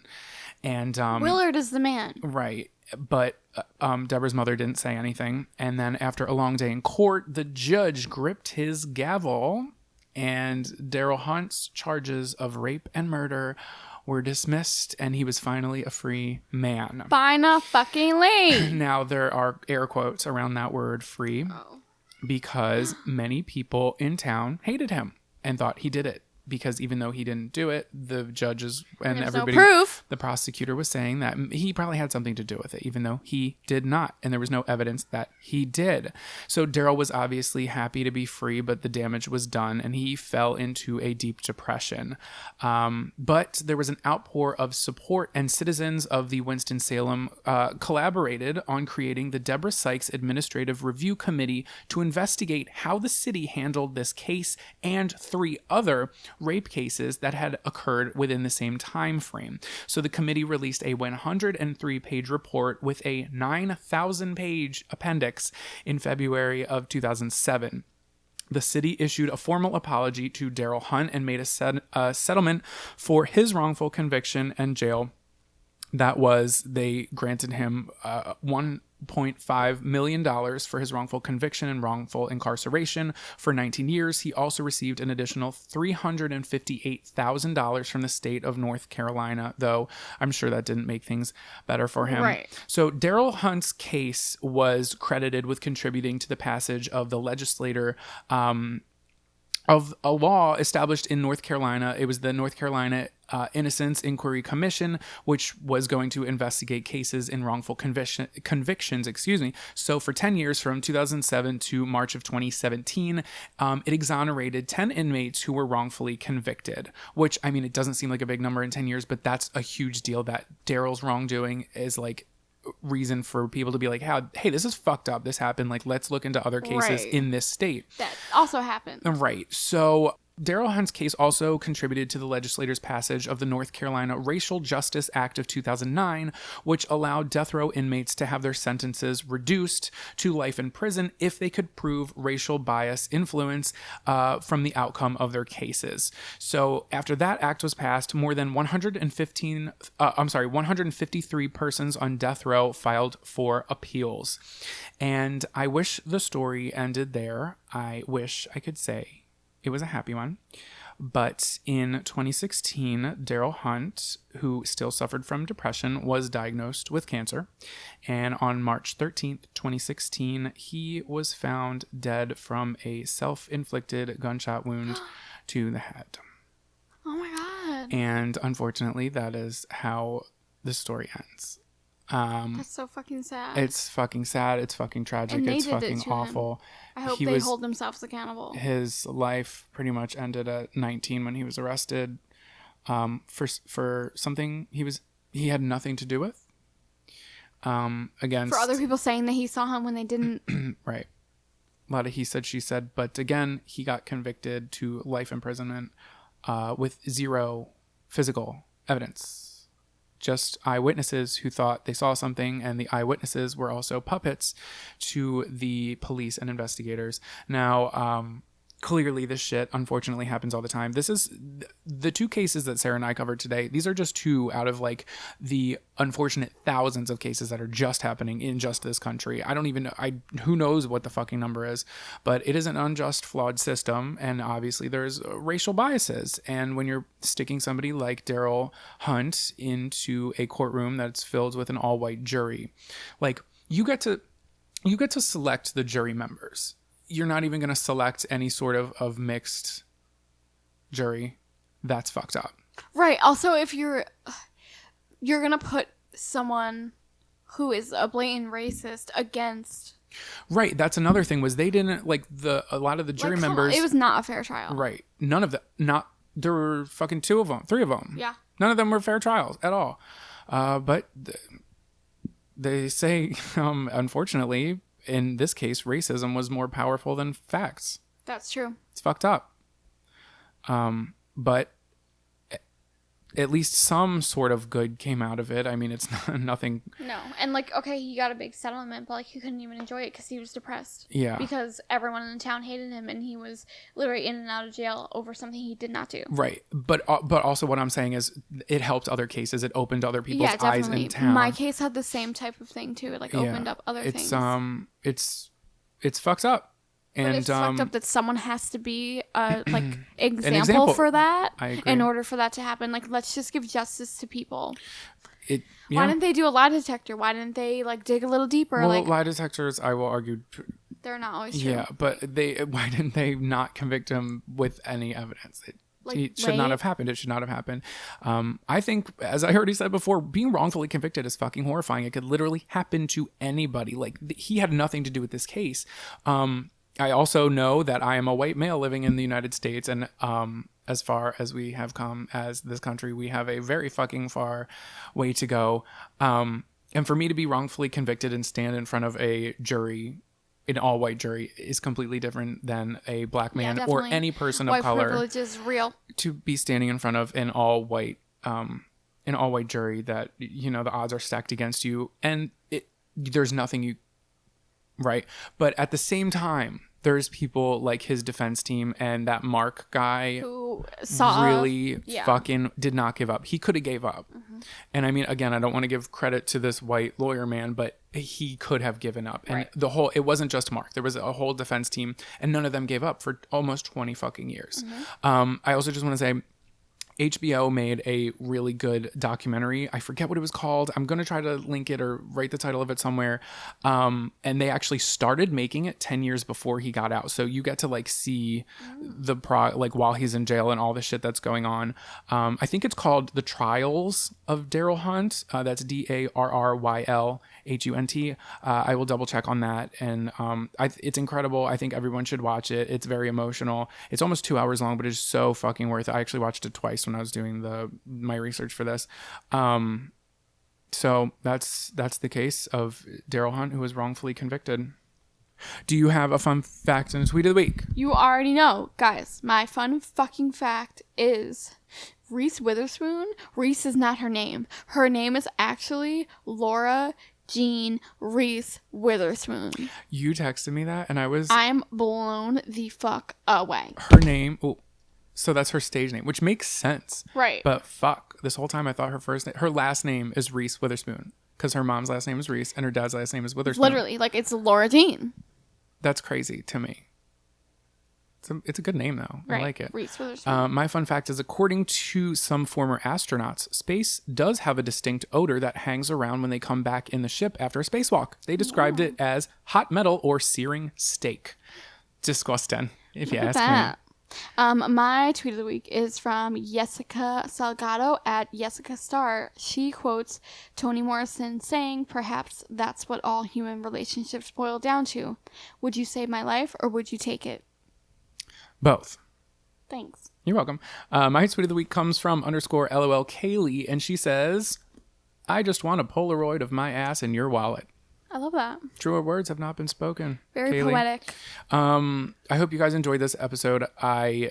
And Willard is the man. Right. But Deborah's mother didn't say anything. And then after a long day in court, the judge gripped his gavel and Darryl Hunt's charges of rape and murder were dismissed and he was finally a free man. Finally. Now there are air quotes around that word free because many people in town hated him and thought he did it. Because even though he didn't do it, the judges and everybody, no proof. The prosecutor was saying that he probably had something to do with it, even though he did not. And there was no evidence that he did. So Darryl was obviously happy to be free, but the damage was done and he fell into a deep depression. But there was an outpour of support and citizens of the Winston-Salem collaborated on creating the Deborah Sykes Administrative Review Committee to investigate how the city handled this case and 3 other rape cases that had occurred within the same time frame. So the committee released a 103-page report with a 9,000-page appendix in February of 2007. The city issued a formal apology to Darryl Hunt and made a settlement for his wrongful conviction and jail. That was, they granted him $1.5 million for his wrongful conviction and wrongful incarceration for 19 years. He also received an additional $358,000 from the state of North Carolina, though I'm sure that didn't make things better for him. Right. So Darryl Hunt's case was credited with contributing to the passage of the legislator of a law established in North Carolina. It was the North Carolina Innocence Inquiry Commission, which was going to investigate cases in wrongful convictions. So for 10 years, from 2007 to March of 2017, it exonerated 10 inmates who were wrongfully convicted, which, I mean, it doesn't seem like a big number in 10 years, but that's a huge deal. That Darryl's wrongdoing is like reason for people to be like, hey, this is fucked up. This happened. Like, let's look into other cases in this state. That also happened. Right. So Darryl Hunt's case also contributed to the legislators' passage of the North Carolina Racial Justice Act of 2009, which allowed death row inmates to have their sentences reduced to life in prison if they could prove racial bias influence from the outcome of their cases. So after that act was passed, more than 153 persons on death row filed for appeals. And I wish the story ended there. I wish I could say it was a happy one. But in 2016, Darryl Hunt, who still suffered from depression, was diagnosed with cancer. And on March 13th, 2016, he was found dead from a self-inflicted gunshot wound to the head. Oh my God. And unfortunately, that is how the story ends. That's so fucking sad. It's fucking sad. It's fucking tragic. And they it's did fucking it to awful. him. I hope they hold themselves accountable. His life pretty much ended at 19 when he was arrested for something he had nothing to do with. Against for other people saying that he saw him when they didn't. Right. A lot of he said, she said. But again, he got convicted to life imprisonment with zero physical evidence. Just eyewitnesses who thought they saw something, and the eyewitnesses were also puppets to the police and investigators. Now, clearly this shit unfortunately happens all the time. This is the two cases that Sarah and I covered today. These are just two out of like the unfortunate thousands of cases that are just happening in just this country. I don't even know. Who knows what the fucking number is, but it is an unjust, flawed system. And obviously there's racial biases. And when you're sticking somebody like Darryl Hunt into a courtroom that's filled with an all white jury, like you get to select the jury members. You're not even going to select any sort of mixed jury. That's fucked up. Right. Also, if you're going to put someone who is a blatant racist against. Right. That's another thing was they didn't like a lot of the jury members. It was not a fair trial. Right. None of them. There were fucking three of them. Yeah. None of them were fair trials at all. But they say, unfortunately, in this case, racism was more powerful than facts. That's true. It's fucked up. But at least some sort of good came out of it. I mean, it's nothing. No. And like, okay, he got a big settlement, but like he couldn't even enjoy it because he was depressed. Yeah. Because everyone in the town hated him and he was literally in and out of jail over something he did not do. Right. But also what I'm saying is it helped other cases. It opened other people's eyes in town. My case had the same type of thing too. It like opened up other things. It's fucked up. And but it's fucked up that someone has to be like example for that in order for that to happen. Like, let's just give justice to people. Why didn't they do a lie detector? Why didn't they like dig a little deeper? Well, like lie detectors, I will argue, they're not always true. Yeah, but why didn't they not convict him with any evidence? It should not have happened. It should not have happened. I think, as I already said before, being wrongfully convicted is fucking horrifying. It could literally happen to anybody. Like, he had nothing to do with this case. I also know that I am a white male living in the United States, and as far as we have come as this country, we have a very fucking far way to go. And for me to be wrongfully convicted and stand in front of a jury, an all-white jury, is completely different than a black man or any person of color. White privilege is real. To be standing in front of an all-white jury that, you know, the odds are stacked against you, and there's nothing you... Right. But at the same time, there's people like his defense team and that Mark guy who fucking did not give up. He could have gave up. Mm-hmm. And I mean, again, I don't want to give credit to this white lawyer man, but he could have given up. And it wasn't just Mark. There was a whole defense team and none of them gave up for almost 20 fucking years. Mm-hmm. I also just want to say, HBO made a really good documentary. I forget what it was called. I'm going to try to link it or write the title of it somewhere. And they actually started making it 10 years before he got out. So you get to like see like while he's in jail and all the shit that's going on. I think it's called The Trials of Darryl Hunt. That's DARRYLHUNT. I will double check on that. And it's incredible. I think everyone should watch it. It's very emotional. It's almost 2 hours long, but it's so fucking worth it. I actually watched it twice when I was doing my research for this. So that's the case of Darryl Hunt, who was wrongfully convicted. Do you have a fun fact and tweet of the week? You already know, guys. My fun fucking fact is Reese Witherspoon. Reese is not her name. Her name is actually Laura Jean Reese Witherspoon. You texted me that, and I'm blown the fuck away. Her name. Oh, so that's her stage name, which makes sense. Right. But fuck, this whole time I thought her last name is Reese Witherspoon because her mom's last name is Reese and her dad's last name is Witherspoon. Literally, like it's Laura Jean. That's crazy to me. It's a good name, though. Right. I like it. Reese Witherspoon. My fun fact is, according to some former astronauts, space does have a distinct odor that hangs around when they come back in the ship after a spacewalk. They described it as hot metal or searing steak. Disgusting, if you ask me. My tweet of the week is from Jessica Salgado at Jessica Star. She quotes Toni Morrison saying, "Perhaps that's what all human relationships boil down to. Would you save my life or would you take it?" Both. Thanks. You're welcome. My tweet of the week comes from _LOL Kaylee, and she says, "I just want a Polaroid of my ass in your wallet." I love that. Truer words have not been spoken. Very Kaylee. poetic. I hope you guys enjoyed this episode. I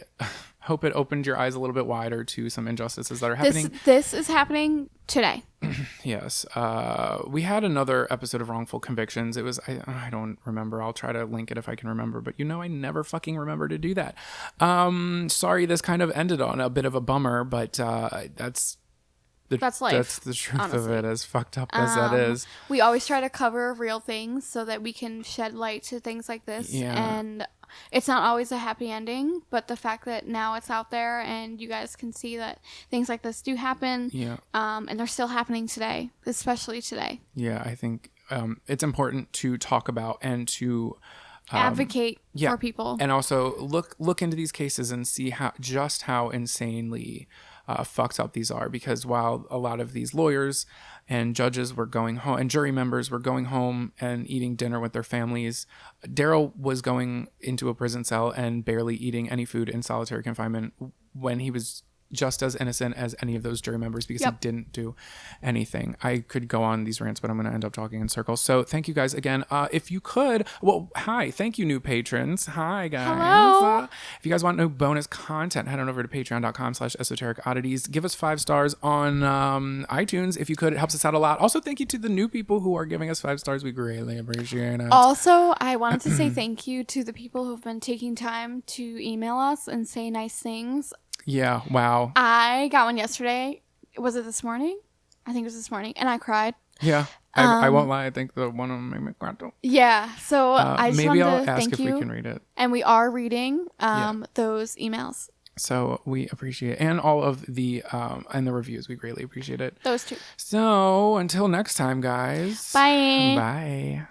hope it opened your eyes a little bit wider to some injustices that are happening. This is happening today. Yes. We had another episode of Wrongful Convictions. It was, I don't remember. I'll try to link it if I can remember, but I never fucking remember to do that. Sorry, this kind of ended on a bit of a bummer, but that's life. That's the truth honestly. Of it, as fucked up as that is. We always try to cover real things so that we can shed light to things like this. Yeah. And it's not always a happy ending, but the fact that now it's out there and you guys can see that things like this do happen. Yeah. And they're still happening today, especially today. Yeah, I think it's important to talk about and to advocate for people. And also look into these cases and see how insanely fucked up these are, because while a lot of these lawyers and judges were going home and jury members were going home and eating dinner with their families, Darryl was going into a prison cell and barely eating any food in solitary confinement when he was just as innocent as any of those jury members, because he didn't do anything. I could go on these rants, but I'm going to end up talking in circles. So thank you guys again. If you could, hi, thank you, new patrons. Hi, guys. Hello. If you guys want no bonus content, head on over to patreon.com/esoteric oddities. Give us 5 stars on iTunes. If you could, it helps us out a lot. Also, thank you to the new people who are giving us 5 stars. We greatly appreciate it. Also, I wanted to say thank you to the people who've been taking time to email us and say nice things. Yeah, wow. I got one yesterday. Was it this morning? I think it was this morning. And I cried. Yeah. I won't lie. I think the one of them made me cry too. Yeah. So I just maybe wanted to I'll ask thank if you. We can read it. And we are reading those emails. So we appreciate it. And all of the and the reviews. We greatly appreciate it. Those two. So until next time, guys. Bye. Bye.